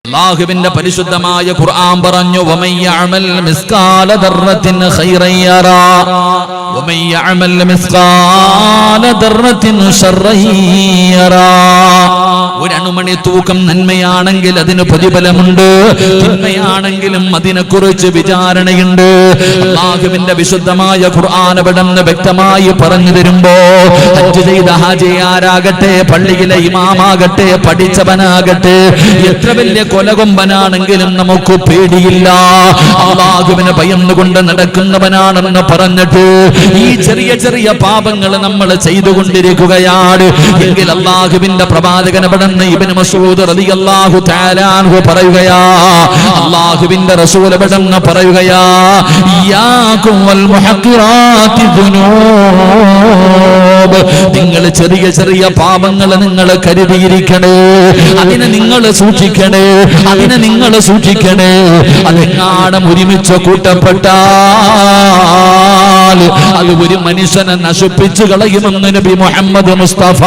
അല്ലാഹുവിന്റെ പരിശുദ്ധമായ ഖുർആൻ പറഞ്ഞു വമൻ യഅമൽ മിസ്കാല ദർറത്തിൻ ഖൈറൻ യറാ വമൻ യഅമൽ മിസ്കാല ദർറത്തിൻ ശർറൻ യറാ. ഒരു അണുമണി തൂക്കം നന്മയാണെങ്കിൽ അതിന് പ്രതിഫലമുണ്ട്, തിന്മയാണെങ്കിലും അതിനെക്കുറിച്ച് വിചാരണയുണ്ട്. അല്ലാഹുവിന്റെ വിശുദ്ധമായ ഖുർആൻ അവിടുന്ന് വ്യക്തമായി പറഞ്ഞു തരുമ്പോ ഹജ്ജ് ചെയ്ത ഹാജിയാരാകട്ടെ, പള്ളിയിലെ ഇമാമാകട്ടെ, പഠിച്ചവനാകട്ടെ, എത്ര വലിയ കൊലകൊമ്പനാണെങ്കിലും നമുക്ക് പേടിയില്ല. അല്ലാഹുവിനെ ഭയന്നുകൊണ്ട് നടക്കുന്നവനാണെന്ന് പറഞ്ഞിട്ട് ഈ ചെറിയ ചെറിയ പാപങ്ങൾ നമ്മൾ ചെയ്തുകൊണ്ടിരിക്കുകയാണ് എങ്കിൽ അല്ലാഹുവിന്റെ പ്രവാചകൻ അവിടുന്ന് ഇബ്നു മസ്ഊദ് റളിയല്ലാഹു തആല അൻഹു പറയുകയാ, അല്ലാഹുവിന്റെ റസൂൽ അവിടുന്ന് പറയുകയാ, ഇയ്യാകും വൽ മുഹഖിറാത്തി ദുനൂബ്. നിങ്ങൾ ചെറിയ ചെറിയ പാപങ്ങൾ നിങ്ങൾ കരുതിയിരിക്കണേ, അതിനെ നിങ്ങൾ സൂക്ഷിക്കണേ, അതിനെ നിങ്ങൾ സൂക്ഷിക്കണേ. അതെങ്ങാനും ഒരുമിച്ച് കൂട്ടപ്പെട്ടാൽ അത് ഒരു മനുഷ്യനെ നശിപ്പിച്ചു കളയുമെന്ന് നബി മുഹമ്മദ് മുസ്തഫ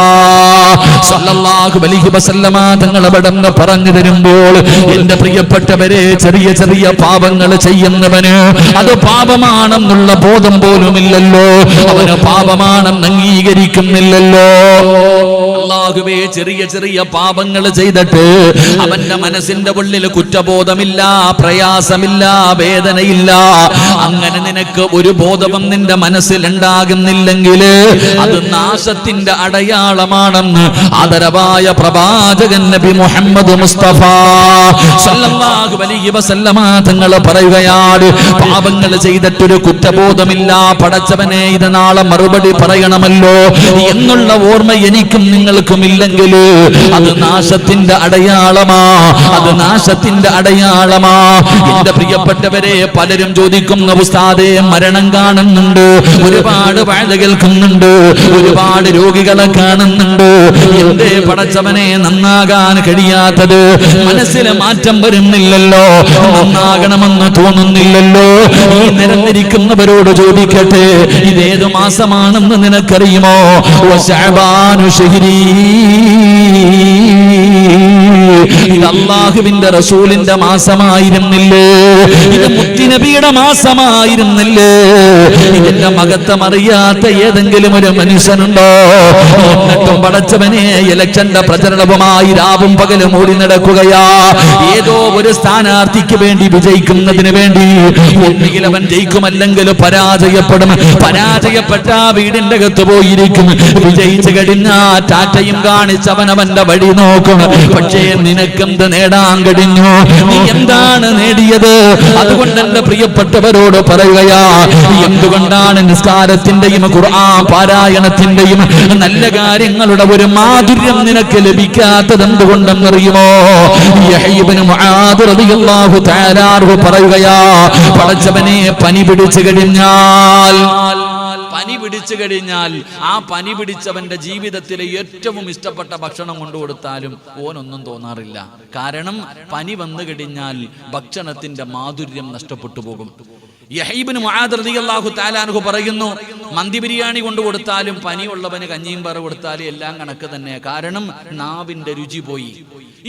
സല്ലല്ലാഹു അലൈഹി വസല്ലമ തങ്ങൾ അവിടുന്ന് പറഞ്ഞു തരുമ്പോൾ എന്റെ പ്രിയപ്പെട്ടവരെ, ചെറിയ ചെറിയ പാപങ്ങൾ ചെയ്യുന്നവന് അത് പാപമാണെന്നുള്ള ബോധം പോലുമില്ലല്ലോ, അവന് പാപമാണെന്ന് അംഗീകരിക്കുന്നില്ലല്ലോ. അല്ലാഹുവേ, ചെറിയ ചെറിയ പാപങ്ങൾ ചെയ്തിട്ട് അവന്റെ മനസ്സിന്റെ ഉള്ളിൽ കുറ്റബോധമില്ല, പ്രയാസമില്ല, വേദനയില്ല. അങ്ങനെ നിനക്ക് ഒരു ബോധവും നിന്റെ മനസ്സിലുണ്ടാകുന്നില്ലെങ്കിൽ അത് നാശത്തിന്റെ അടയാളമാണെന്ന് ആദരവായ പ്രവാചകൻ നബി മുഹമ്മദ് മുസ്തഫ സല്ലല്ലാഹു അലൈഹി വസല്ലമ തങ്ങൾ പറയുകയാണ്, പാപങ്ങൾ ചെയ്തിട്ടൊരു കുറ്റബോധമില്ല, പടച്ചവനെ ഇത് നാളെ മറുപടി പറയണമല്ലോ എന്നുള്ള ഓർമ്മ എനിക്കും നിങ്ങൾക്കും ഇല്ലെങ്കിൽ അത് നാശത്തിന്റെ അടയാളമാ, അത് നാശത്തിന്റെ അടയാളമാ. എന്റെ പ്രിയപ്പെട്ടവരെ, പലരും ചോദിക്കുന്ന ഉസ്താദേ, മരണം കാണുന്നുണ്ട്, ഒരുപാട് വാഴ കേൾക്കുന്നുണ്ട്, ഒരുപാട് രോഗികളെ കാണുന്നുണ്ട്, എന്തേ പടച്ചവനെ നന്നാകാൻ കഴിയാത്തത്? മനസ്സിലെ മാറ്റം വരുന്നില്ലല്ലോ, നന്നാകണമെന്ന് തോന്നുന്നില്ലല്ലോ. ഈ നിരന്നിരിക്കുന്നവരോട് ചോദിക്കട്ടെ, ഇതേതു മാസമാണെന്ന് നിനക്കറിയുമോ? ശഅബാനു ശഹ്രി, ഇത് അല്ലാഹുവിന്റെ റസൂലിന്റെ മാസമായിരുന്നില്ലേ? ഇത് മുത്തുനബിയുടെ മാസമായിരുന്നില്ലേ? ഇതിന്റെ മഹത്വം അറിയാത്ത ഏതെങ്കിലും ഒരു മനുഷ്യനുണ്ടോ? എന്നിട്ടും പടച്ചവനെ ഇലക്ഷന്റെ പ്രചരണവുമായി രാവും പകലും ഓടി നടക്കുകയാ. ഏതോ ഒരു സ്ഥാനാർത്ഥിക്ക് വേണ്ടി വിജയിക്കുന്നതിന് വേണ്ടി ഒന്നുകിൽ അവൻ ജയിക്കും, അല്ലെങ്കിൽ പരാജയപ്പെടും. പരാജയപ്പെട്ട വീടിന്റെ അകത്ത് പോയിരിക്കും, വിജയിച്ചു കഴിഞ്ഞാ ടാറ്റയും കാണിച്ചവൻ അവന്റെ വഴി നോക്കും. പക്ഷേ നിനക്കെന്ത് നേടാൻ കഴിഞ്ഞു? നീ എന്താണ് നേടിയത്? അതുകൊണ്ട് എന്റെ പ്രിയപ്പെട്ടവരോട് പറയുകയാ, എന്തുകൊണ്ടാണ് നിസ്കാരത്തിന്റെയും ഖുർആൻ പാരായണത്തിന്റെയും നല്ല കാര്യങ്ങളുടെ ഒരു മാധുര്യം നിനക്ക് ലഭിക്കാത്തത് എന്തുകൊണ്ടെന്നറിയുമോ? യഹ്യ ഇബ്നു മുആദ് റളിയല്ലാഹു തആല അൻഹു പറയുകയാ, പടച്ചവനെ, പനി പിടിച്ചു കഴിഞ്ഞാൽ ആ പനി പിടിച്ചവന്റെ ജീവിതത്തിലെ ഏറ്റവും ഇഷ്ടപ്പെട്ട ഭക്ഷണം കൊണ്ടുകൊടുത്താലും ഓനൊന്നും തോന്നാറില്ല. കാരണം പനി വന്നു കഴിഞ്ഞാൽ ഭക്ഷണത്തിന്റെ മാധുര്യം നഷ്ടപ്പെട്ടു പോകും. യഹ്യ ഇബ്നു മുആദ് റളിയല്ലാഹു തആല അൻഹു പറയുന്നു, മന്തി ബിരിയാണി കൊണ്ടുകൊടുത്താലും പനിയുള്ളവന് കഞ്ഞിയും പറ കൊടുത്താലും എല്ലാം കണക്ക് തന്നെ, കാരണം നാവിന്റെ രുചി പോയി.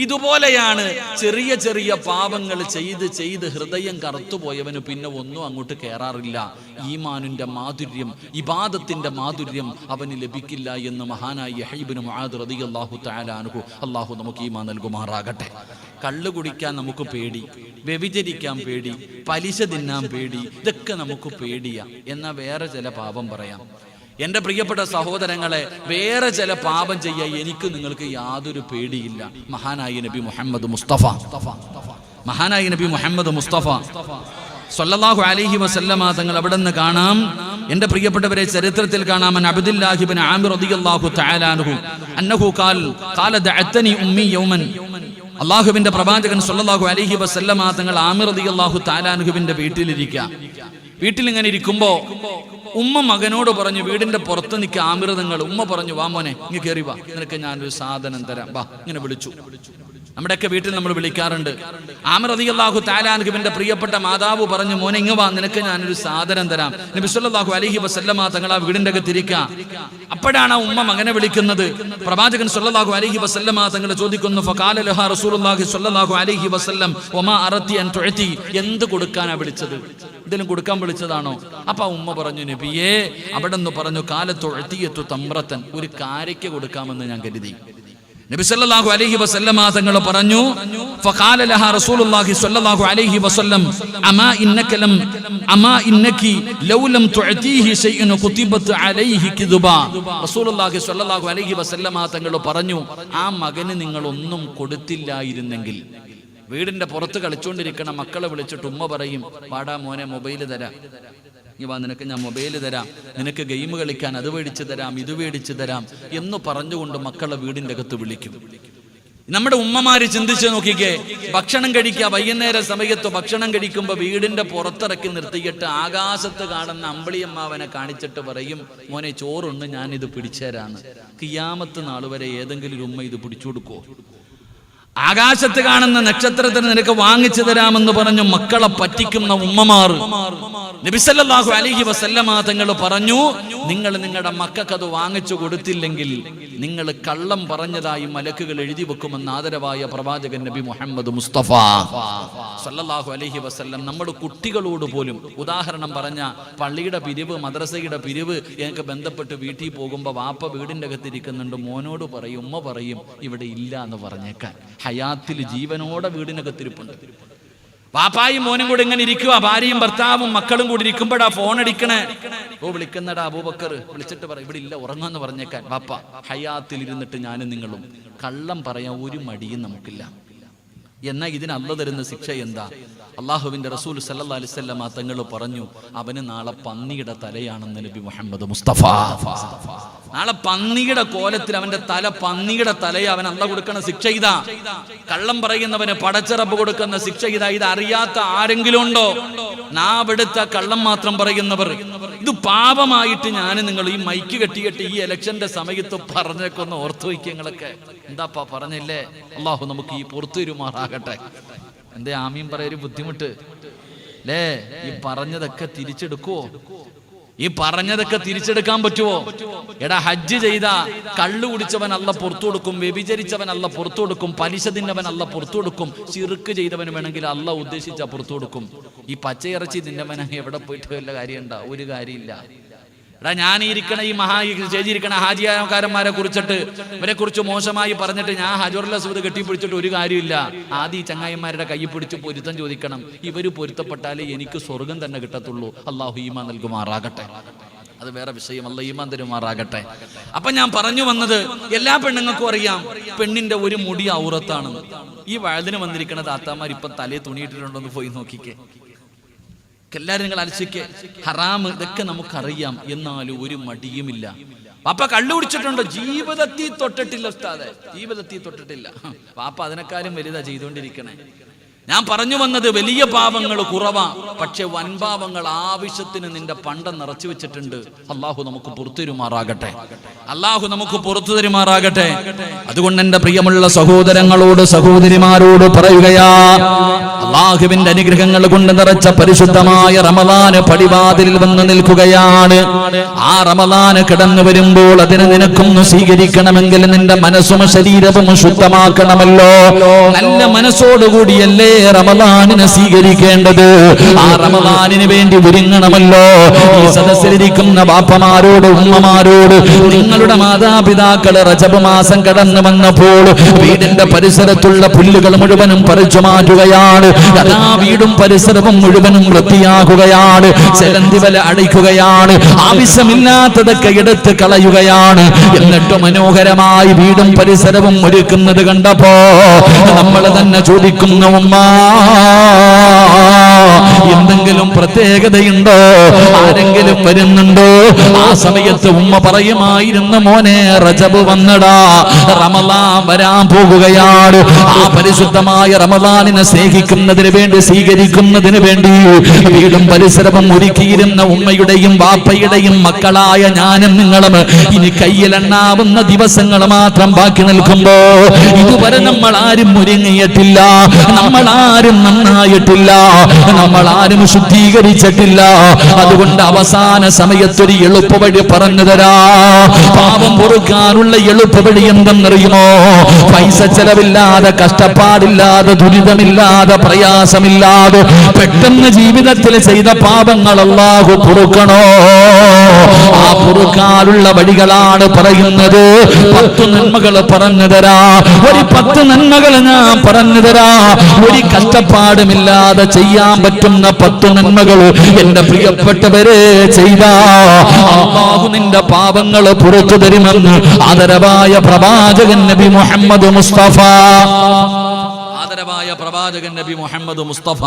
ഇതുപോലെയാണ് ചെറിയ ചെറിയ പാപങ്ങൾ ചെയ്ത് ചെയ്ത് ഹൃദയം കറുത്തുപോയവന് പിന്നെ ഒന്നും അങ്ങോട്ട് കയറാറില്ല. ഈമാനിന്റെ മാധുര്യം, ഇബാദത്തിന്റെ മാധുര്യം അവന് ലഭിക്കില്ല എന്ന് മഹാനായ യഹ്യ ഇബ്നു മുആദ് റളിയല്ലാഹു തആല അൻഹു, അല്ലാഹു നമുക്ക് ഈമാൻ നൽകുമാറാകട്ടെ. കള്ളു കുടിക്കാൻ നമുക്ക് പേടി, വ്യഭിചരിക്കാൻ പേടി, പലിശ തിന്നാൻ പേടി, ഇതൊക്കെ നമുക്ക് പേടിയാ. എന്നാ വേറെ ചില പാപം പറയാം. എന്റെ പ്രിയപ്പെട്ട സഹോദരങ്ങളെ, വേറെ ചില പാപം ചെയ്യാൻ എനിക്ക് നിങ്ങൾക്ക് യാതൊരു പേടിയില്ല. മഹാനായ നബി മുഹമ്മദ് മുസ്തഫ സല്ലല്ലാഹു അലൈഹി വസല്ലമ തങ്ങൾ അവിടുന്ന് കാണാം, എന്റെ പ്രിയപ്പെട്ടവരെ, ചരിത്രത്തിൽ കാണാം, അബ്ദുല്ലാഹി ഇബ്നു ആമിർ റളിയല്ലാഹു തആല അൻഹു അന്നഹു ഖാല ദഅതനി ഉമ്മി യൗമൻ. അല്ലാഹുവിന്റെ പ്രവാചകൻ സല്ലല്ലാഹു അലൈഹി വസല്ലമ തങ്ങൾ ആമിർ റളിയല്ലാഹു തആല അൻഹുവിന്റെ വീട്ടിലിങ്ങനെ ഇരിക്കുമ്പോ ഉമ്മ മകനോട് പറഞ്ഞു, വീടിന്റെ പുറത്ത് നിൽക്കുക ആമിർ തങ്ങൾ. ഉമ്മ പറഞ്ഞു, വാ മോനെ, ഇങ്ങ് കയറി വാ, നിനക്ക് ഞാനൊരു സാധനം തരാം, വാ. ഇങ്ങനെ വിളിച്ചു. നമ്മുടെയൊക്കെ വീട്ടിൽ നമ്മൾ വിളിക്കാറുണ്ട്. ആമിർ റളിയല്ലാഹു തആല അൻഹുവിന്റെ പ്രിയപ്പെട്ട മാതാവ് പറഞ്ഞു, മോനെ ഇങ്ങ് വാ, നിനക്ക് ഞാനൊരു സാധനം തരാം. നബി സല്ലല്ലാഹു അലൈഹി വസല്ലമ തങ്ങൾ ആ വീടിന്റെ അകത്തിരിക്കുക. അപ്പോഴാണ് ഉമ്മ മകനെ വിളിക്കുന്നത്. പ്രവാചകൻ സല്ലല്ലാഹു അലൈഹി വസല്ലമ തങ്ങൾ ചോദിക്കുന്നു, ഫഖാല ലഹാ റസൂലുള്ളാഹി സല്ലല്ലാഹു അലൈഹി വസല്ലം വമാ അറതി അൻ തുഅതി, എന്ത് കൊടുക്കാനാ വിളിച്ചത്? എന്തെങ്കിലും കൊടുക്കാൻ വിളിച്ചതാണോ? അപ്പൊ ഉമ്മ പറഞ്ഞു, നബിയേ അവിടെ നിന്ന് പറഞ്ഞു, കാലത്തു ഉഅതിയത്തു തംറത്തൻ, ഒരു കാരയ്ക്ക് കൊടുക്കാമെന്ന് ഞാൻ കരുതി. നബി സല്ലല്ലാഹു അലൈഹി വസല്ലമ തങ്ങൾ പറഞ്ഞു, ഫഖാല ലഹാ റസൂലുള്ളാഹി സ്വല്ലല്ലാഹു അലൈഹി വസല്ലം അമാ ഇന്നകി ലൗ ലം തുഅതീഹി ശൈഅൻ കുതിബത് അലൈഹി കിദുബ. റസൂലുള്ളാഹി സ്വല്ലല്ലാഹു അലൈഹി വസല്ലമ തങ്ങൾ പറഞ്ഞു, ആ മകന് നിങ്ങൾ ഒന്നും കൊടുത്തില്ലായിരുന്നെങ്കിൽ, വീടിന്റെ പുറത്ത് കളിച്ചുകൊണ്ടിരിക്കണ മക്കളെ വിളിച്ചിട്ട് ഉമ്മ പറയും, പാടാ മോനെ മൊബൈല് തരാം, വാ നിനക്ക് ഞാൻ മൊബൈൽ തരാം, നിനക്ക് ഗെയിം കളിക്കാൻ അത് മേടിച്ചു തരാം, ഇത് മേടിച്ചു തരാം എന്ന് പറഞ്ഞുകൊണ്ട് മക്കളെ വീടിന്റെ അകത്ത് വിളിക്കും. നമ്മുടെ ഉമ്മമാര് ചിന്തിച്ച് നോക്കിക്കേ, ഭക്ഷണം കഴിക്കുക, വൈകുന്നേര സമയത്ത് ഭക്ഷണം കഴിക്കുമ്പോൾ വീടിന്റെ പുറത്തിറക്കി നിർത്തിയിട്ട് ആകാശത്ത് കാണുന്ന അമ്പിളിയമ്മാവനെ കാണിച്ചിട്ട് പറയും, മോനെ ചോറുണ്ട്, ഞാൻ ഇത് പിടിച്ചേരാന്ന്. ഖിയാമത്ത് നാൾ വരെ ഏതെങ്കിലും ഒരു ഉമ്മ ഇത് പിടിച്ചു കൊടുക്കുവോ? ആകാശത്ത് കാണുന്ന നക്ഷത്രത്തിന് നിനക്ക് വാങ്ങിച്ചു തരാമെന്ന് പറഞ്ഞു മക്കളെ പറ്റിക്കുന്ന ഉമ്മമാർ. നബി സല്ലല്ലാഹു അലൈഹി വസല്ലമ തങ്ങൾ പറഞ്ഞു, നിങ്ങൾ നിങ്ങളുടെ മക്കൾക്ക് അത് വാങ്ങിച്ചു കൊടുത്തില്ലെങ്കിൽ നിങ്ങൾ കള്ളം പറഞ്ഞതായി മലക്കുകൾ എഴുതി വെക്കുമെന്ന് ആദരവായ പ്രവാചകൻ നബി മുഹമ്മദ് മുസ്തഫ സല്ലല്ലാഹു അലൈഹി വസല്ലം നമ്മുടെ കുട്ടികളോട് പോലും, ഉദാഹരണം പറഞ്ഞ പള്ളിയുടെ പിരിവ്, മദ്രസയുടെ പിരിവ് എനിക്ക് ബന്ധപ്പെട്ട് വീട്ടിൽ പോകുമ്പോൾ വാപ്പ വീടിൻ്റെ അകത്തിരിക്കുന്നുണ്ട്, മോനോട് പറയും, ഉമ്മ പറയും, ഇവിടെ ഇല്ല എന്ന് പറഞ്ഞേക്കാൻ. ഹയാത്തിൽ ജീവനോടെ വീടിനകത്തിരിപ്പുണ്ട്. വാപ്പായും മോനും കൂടെ ഇങ്ങനെ ഇരിക്കുക, ഭാര്യയും ഭർത്താവും മക്കളും കൂടി ഇരിക്കുമ്പോഴാ ഫോൺ അടിക്കണേ. ഓ വിളിക്കുന്നടാ അബൂബക്കർ, വിളിച്ചിട്ട് പറയും ഇവിടെ ഇല്ല, ഉറങ്ങാന്ന് പറഞ്ഞേക്കാൻ. വാപ്പ ഹയാത്തിൽ ഇരുന്നിട്ട് ഞാനും നിങ്ങളും കള്ളം പറയാൻ ഒരു മടിയും നമുക്കില്ല. എന്നാൽ ഇതിന് അല്ലാഹു തരുന്ന ശിക്ഷ എന്താ? അള്ളാഹുവിന്റെ റസൂൽ സല്ലല്ലാഹു അലൈഹി വസല്ലം തങ്ങൾ പറഞ്ഞു, അവന് നാളെ പന്നിയുടെ തലയാണെന്ന് നബി മുഹമ്മദ് മുസ്തഫ. നാളെ പന്നിയുടെ കോലത്തിൽ അവന്റെ തല, പന്നിയുടെ തലയെ അവൻ അല്ലാഹു കൊടുക്കുന്ന ശിക്ഷ ഇതാ. കള്ളം പറയുന്നവന് പടച്ചിറപ്പ് കൊടുക്കുന്ന ശിക്ഷ ഇതാ. ഇത് അറിയാത്ത ആരെങ്കിലും ഉണ്ടോ? നാവെടുത്ത കള്ളം മാത്രം പറയുന്നവർ. ഇത് പാപമായിട്ട് ഞാൻ നിങ്ങൾ ഈ മൈക്ക് കെട്ടിയിട്ട് ഈ ഇലക്ഷന്റെ സമയത്ത് പറഞ്ഞേക്കൊന്ന് ഓർത്തു വയ്ക്കങ്ങളൊക്കെ. എന്താപ്പാ പറഞ്ഞില്ലേ? അള്ളാഹു നമുക്ക് ഈ പുറത്തുവരുമാറാകട്ടെ. എന്തേ ആമീൻ പറയൊരു ബുദ്ധിമുട്ട് അല്ലേ? ഈ പറഞ്ഞതൊക്കെ തിരിച്ചെടുക്കുവോ? ഈ പറഞ്ഞതൊക്കെ തിരിച്ചെടുക്കാൻ പറ്റുമോ? എടാ, ഹജ്ജ് ചെയ്ത കള്ളു കുടിച്ചവൻ അല്ല പുറത്തു കൊടുക്കും, വ്യഭിചരിച്ചവൻ അല്ല പുറത്തു കൊടുക്കും, പലിശ തിന്നവൻ അല്ല പുറത്തു കൊടുക്കും, ശിർക്ക് ചെയ്തവന് വേണമെങ്കിൽ അല്ല ഉദ്ദേശിച്ച പുറത്തു കൊടുക്കും. ഈ പച്ചയിറച്ചി തിന്നവൻ എവിടെ പോയിട്ട് വല്ല കാര്യമുണ്ടോ? ഒരു കാര്യമില്ല. എടാ, ഞാൻ ഇരിക്കണ ഈ സ്റ്റേജിരിക്കണ ഹാജിയാക്കാരന്മാരെ കുറിച്ചിട്ട്, ഇവരെ കുറിച്ച് മോശമായി പറഞ്ഞിട്ട് ഞാൻ ഹജറുൽ അസ്വദ് കെട്ടിപ്പിടിച്ചിട്ട് ഒരു കാര്യമില്ല. ആദ്യം ഈ ചങ്ങായിമാരുടെ കൈ പിടിച്ച് പൊരുത്തം ചോദിക്കണം. ഇവര് പൊരുത്തപ്പെട്ടാലേ എനിക്ക് സ്വർഗം തന്നെ കിട്ടത്തുള്ളൂ. അള്ളാഹു ഈമാൻ നൽകുമാറാകട്ടെ. അത് വേറെ വിഷയം. അല്ലാഹു ഈമാൻ തരുമാറാകട്ടെ. അപ്പൊ ഞാൻ പറഞ്ഞു വന്നത്, എല്ലാ പെണ്ണുങ്ങൾക്കും അറിയാം പെണ്ണിന്റെ ഒരു മുടി ഔറത്താണെന്ന്. ഈ വഴുതിന് വന്നിരിക്കണ താത്താമാർ ഇപ്പൊ തലേ തുണിയിട്ടിട്ടുണ്ടോ എന്ന് പോയി നോക്കിക്കേ. എല്ലാവരും നിങ്ങൾ അലച്ചിക്ക് ഹറാം, ഇതൊക്കെ നമുക്കറിയാം, എന്നാലും ഒരു മടിയുമില്ല. വാപ്പ കള്ളു കുടിച്ചിട്ടുണ്ടോ? ജീവിതത്തിൽ തൊട്ടിട്ടില്ല ഉസ്താദേ, ജീവിതത്തിൽ തൊട്ടിട്ടില്ല. വാപ്പ അതിനെക്കാരും വലുതാ ചെയ്തുകൊണ്ടിരിക്കണേ. ഞാൻ പറഞ്ഞു വന്നത്, വലിയ പാപങ്ങൾ കുറവാ, പക്ഷെ വൻപാപങ്ങൾ ആവശ്യത്തിന് നിന്റെ പണ്ടം നിറച്ചു വെച്ചിട്ടുണ്ട്. അള്ളാഹു നമുക്ക് പുറത്തുതരുമാറാകട്ടെ. അള്ളാഹു നമുക്ക് പുറത്തു തരുമാറാകട്ടെ. അതുകൊണ്ട് എന്റെ പ്രിയമുള്ള സഹോദരങ്ങളോട്, സഹോദരിമാരോട് പറയുകയാ, അള്ളാഹുവിന്റെ അനുഗ്രഹങ്ങൾ കൊണ്ട് നിറച്ച പരിശുദ്ധമായ റമളാൻ പടിവാതിലിൽ വന്ന് നിൽക്കുകയാണ്. ആ റമളാൻ കടന്നു വരുമ്പോൾ അതിനെ നിനക്കൊന്ന് സ്വീകരിക്കണമെങ്കിൽ നിന്റെ മനസ്സും ശരീരവും ശുദ്ധമാക്കണമല്ലോ. നല്ല മനസ്സോടുകൂടിയല്ലേ റമളാനിനെ സ്വീകരിക്കേണ്ടത്. ആ റമളാനിന് വേണ്ടി ഒരുങ്ങണമല്ലോ. ഈ സദസ്സിലിരിക്കുന്ന ബാപ്പമാരോട്, ഉമ്മമാരോട്, നിങ്ങളുടെ മാതാപിതാക്കൾ റജബ് മാസം കടന്നു വന്നപ്പോൾ വീടിന്റെ പരിസരത്തുള്ള പുല്ലുകൾ മുഴുവനും പറിച്ചു മാറ്റുകയാണ്. അതാ വീടും പരിസരവും മുഴുവനും വൃത്തിയാക്കുകയാണ്. ചെലന്തിവല അടിക്കുകയാണ്. ആവശ്യമില്ലാത്തതൊക്കെ എടുത്ത് കളയുകയാണ്. എന്നിട്ട് മനോഹരമായി വീടും പരിസരവും ഒരുക്കുന്നത് കണ്ടപ്പോ നമ്മൾ തന്നെ ചോദിക്കുന്നു, ഉമ്മ എന്തെങ്കിലും പ്രത്യേകതയുണ്ടോ? ആരെങ്കിലും വരുന്നുണ്ടോ? ആ സമയത്ത് ഉമ്മ പറയുമായിരുന്നു, മോനെ റജബ് വന്നടാ, റമളാൻ വരാൻ പോകുകയാണ്. ആ പരിശുദ്ധമായ റമളാനിനെ സ്നേഹിക്കുന്നതിന് വേണ്ടി, സ്വീകരിക്കുന്നതിന് വേണ്ടി വീടും പരിസരവും ഒരുക്കിയിരുന്ന ഉമ്മയുടെയും ബാപ്പയുടെയും മക്കളായ ഞാനും നിങ്ങളും ഇനി കയ്യിലെണ്ണാവുന്ന ദിവസങ്ങൾ മാത്രം ബാക്കി നിൽക്കുമ്പോ ഇതുവരെ നമ്മൾ ആരും ഒരുങ്ങിയിട്ടില്ല, നമ്മൾ ആരും നന്നായിട്ടില്ല, നമ്മൾ ആരും ശുദ്ധീകരിച്ചിട്ടില്ല. അതുകൊണ്ട് അവസാന സമയത്തൊരു എളുപ്പവഴി പറഞ്ഞു തരാ. പാപം പൊറുക്കാനുള്ള എളുപ്പവഴി എന്തെന്നറിയുമോ? പൈസ ചെലവില്ലാതെ, കഷ്ടപ്പാടില്ലാതെ, ദുരിതമില്ലാതെ, പ്രയാസമില്ലാതെ പെട്ടെന്ന് ജീവിതത്തിൽ ചെയ്ത പാപങ്ങൾ അല്ലാഹു പൊറുക്കണോ? ആ പൊറുക്കാനുള്ള വഴികളാണ് പറയുന്നത്. 10 നന്മകൾ പറഞ്ഞു തരാ. ഒരു 10 നന്മകൾ ഞാൻ പറഞ്ഞു തരാ. ഒരു കഷ്ടപ്പാടുമില്ലാതെ ചെയ്യാൻ പറ്റുന്ന 10 നന്മകൾ എന്റെ പ്രിയപ്പെട്ടവരെ ചെയ്ത അല്ലാഹു നിന്റെ പാപങ്ങൾ പുറത്തു തരുമെന്ന് ആദരവായ പ്രവാചകൻ നബി മുഹമ്മദ് മുസ്തഫ. ആദരവായ പ്രവാചകൻ നബി മുഹമ്മദ് മുസ്തഫ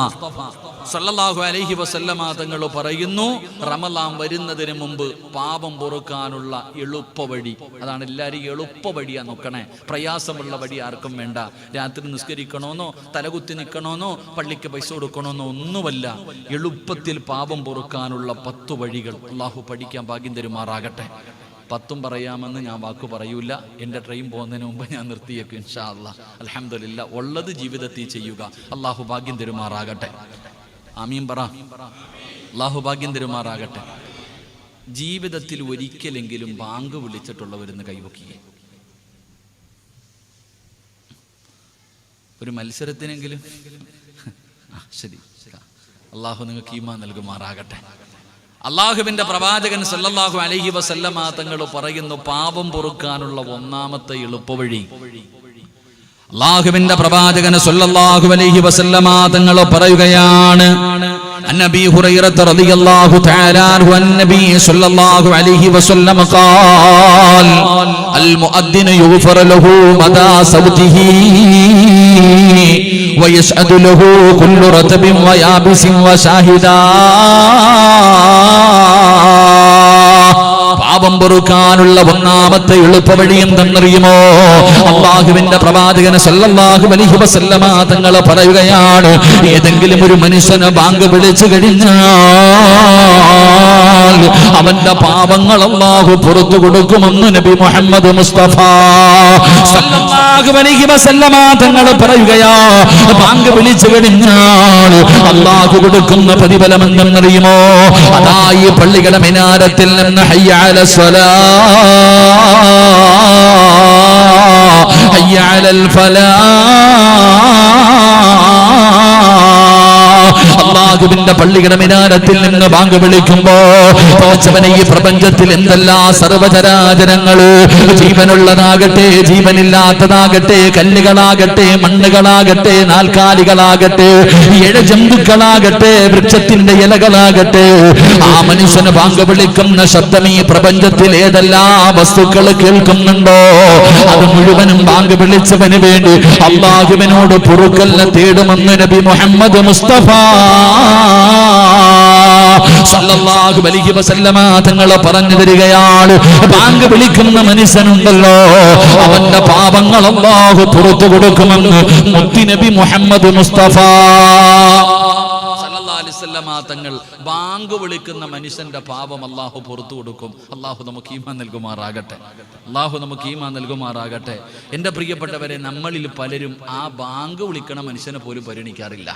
സല്ലല്ലാഹു അലൈഹി വസല്ലമ തങ്ങൾ പറയുന്നു, റമളാൻ വരുന്നതിന് മുമ്പ് പാപം പൊറുക്കാനുള്ള എളുപ്പവഴി. അതാണ് എല്ലാവരും എളുപ്പവഴിയാ നോക്കണേ. പ്രയാസമുള്ള വഴി ആർക്കും വേണ്ട. രാത്രി നിസ്കരിക്കണമെന്നോ, തലകുത്തി നിൽക്കണമെന്നോ, പള്ളിക്ക് പൈസ കൊടുക്കണമെന്നോ ഒന്നുമല്ല. എളുപ്പത്തിൽ പാപം പൊറുക്കാനുള്ള 10 വഴികൾ അല്ലാഹു പഠിക്കാൻ ഭാഗ്യം തരുമാറാകട്ടെ. 10 പറയാമെന്ന് ഞാൻ വാക്ക് പറയൂല. എൻ്റെ ട്രെയിൻ പോകുന്നതിന് മുമ്പ് ഞാൻ നിർത്തിയേക്കും ഇൻഷാ അല്ലാഹ്. അൽഹംദുലില്ലാ, ഉള്ളത് ജീവിതത്തിൽ ചെയ്യുക. അല്ലാഹു ഭാഗ്യം തരുമാറാകട്ടെ. ആമീൻ പറ. അല്ലാഹു ഭാഗ്യം തരുമാറാകട്ടെ. ജീവിതത്തിൽ ഒരിക്കലെങ്കിലും ബാങ്ക് വിളിച്ചിട്ടുള്ളവരെന്ന് കൈവക്കിയേ. ഒരു മത്സരത്തിനെങ്കിലും. ശരി, അല്ലാഹു നിങ്ങൾക്ക് ഈമാൻ നൽകുമാറാകട്ടെ. അള്ളാഹുവിന്റെ പ്രവാചകൻ സല്ലല്ലാഹു അലൈഹി വസല്ലമ തങ്ങൾ പറയുന്നു, പാപം പൊറുക്കാനുള്ള 1ാമത്തെ എളുപ്പവഴി. അള്ളാഹുവിന്റെ പ്രവാചകൻ സല്ലല്ലാഹു അലൈഹി വസല്ലമ തങ്ങൾ പറയുകയാണ്, അന്നബി ഹുറൈറത റളിയല്ലാഹു തആല അൻഹു അന്നബി സല്ലല്ലാഹു അലൈഹി വസല്ലമ ഖാൽ അൽ മുഅദ്ദിനു യുഗ്ഫറ ലഹു മദാ സൗതിഹി വയസ്അദു ലഹു കുല്ലു റതബിൻ വയാബിസിൻ വശാഹിദാ. പാപം പൊറുക്കാനുള്ള 1ാമത്തെ എളുപ്പവഴി എന്തെന്നറിയുമോ? അല്ലാഹുവിന്റെ പ്രവാചകൻ സല്ലല്ലാഹു അലൈഹി വസല്ലമ തങ്ങൾ പറയുകയാണ്, ഏതെങ്കിലും ഒരു മനുഷ്യന് ബാങ്ക് വിളിച്ചു കഴിഞ്ഞാൽ അവന്റെ പാപങ്ങൾ അല്ലാഹു പുറത്തു കൊടുക്കുമെന്ന് നബി മുഹമ്മദ് മുസ്തഫ സല്ലല്ലാഹു അലൈഹി വസല്ലമ തങ്ങൾ പറയുകയാ, ബാങ്ക് വിളിച്ചു കഴിഞ്ഞാൽ അല്ലാഹു കൊടുക്കുന്ന പ്രതിഫലം എന്തെന്നറിയുമോ? അതാ ഈ പള്ളികളുടെ മിനാരത്തിൽ നിന്ന് ഹയ്യ അലൽ സ്വലാഹ്, ഹയ്യ അലൽ ഫലാഹ്. അല്ലാഹുവിന്റെ പള്ളിയുടെ മിനാരത്തിൽ നിന്ന് ബാങ്ക് വിളിക്കുമ്പോ തോച്ചവനെ ഈ പ്രപഞ്ചത്തിൽ എന്തെല്ലാം സർവചരാചരങ്ങള്, ജീവനുള്ളതാകട്ടെ ജീവനില്ലാത്തതാകട്ടെ, കല്ലുകളാകട്ടെ മണ്ണുകളാകട്ടെ നാൽക്കാലികളാകട്ടെ ഇഴജന്തുക്കളാകട്ടെ വൃക്ഷത്തിന്റെ ഇലകളാകട്ടെ, ആ മനുഷ്യന് ബാങ്ക് വിളിക്കുന്ന ശബ്ദം ഈ പ്രപഞ്ചത്തിൽ ഏതെല്ലാം വസ്തുക്കൾ കേൾക്കുന്നുണ്ടോ അത് മുഴുവനും ബാങ്ക് വിളിച്ചവന് വേണ്ടി അല്ലാഹുവിനോട് പൊറുക്കലിനെ തേടുമെന്ന് നബി മുഹമ്മദ് മുസ്തഫ സല്ലല്ലാഹു അലൈഹി വസല്ലമ തങ്ങൾ പറഞ്ഞു തരികയാണ്, ബാങ്ക് വിളിക്കുന്ന മനുഷ്യനുണ്ടല്ലോ അവന്റെ പാപങ്ങൾ അല്ലാഹു പുറത്തു കൊടുക്കുമെന്ന് മുത്തുനബി മുഹമ്മദ് മുസ്തഫ സല്ലല്ലാഹു അലൈഹി വസല്ലമ തങ്ങൾ. ബാങ്ക് വിളിക്കുന്ന മനുഷ്യന്റെ പാപം അല്ലാഹു പുറത്തു കൊടുക്കും. അല്ലാഹു നമുക്ക് ഈമാൻ നൽകുമാറാകട്ടെ. അല്ലാഹു നമുക്ക് ഈമാൻ നൽകുമാറാകട്ടെ. എൻ്റെ പ്രിയപ്പെട്ടവരെ, നമ്മളിൽ പലരും ആ ബാങ്ക് വിളിക്കണ മനുഷ്യനെ പോലും പരിഗണിക്കാറില്ല.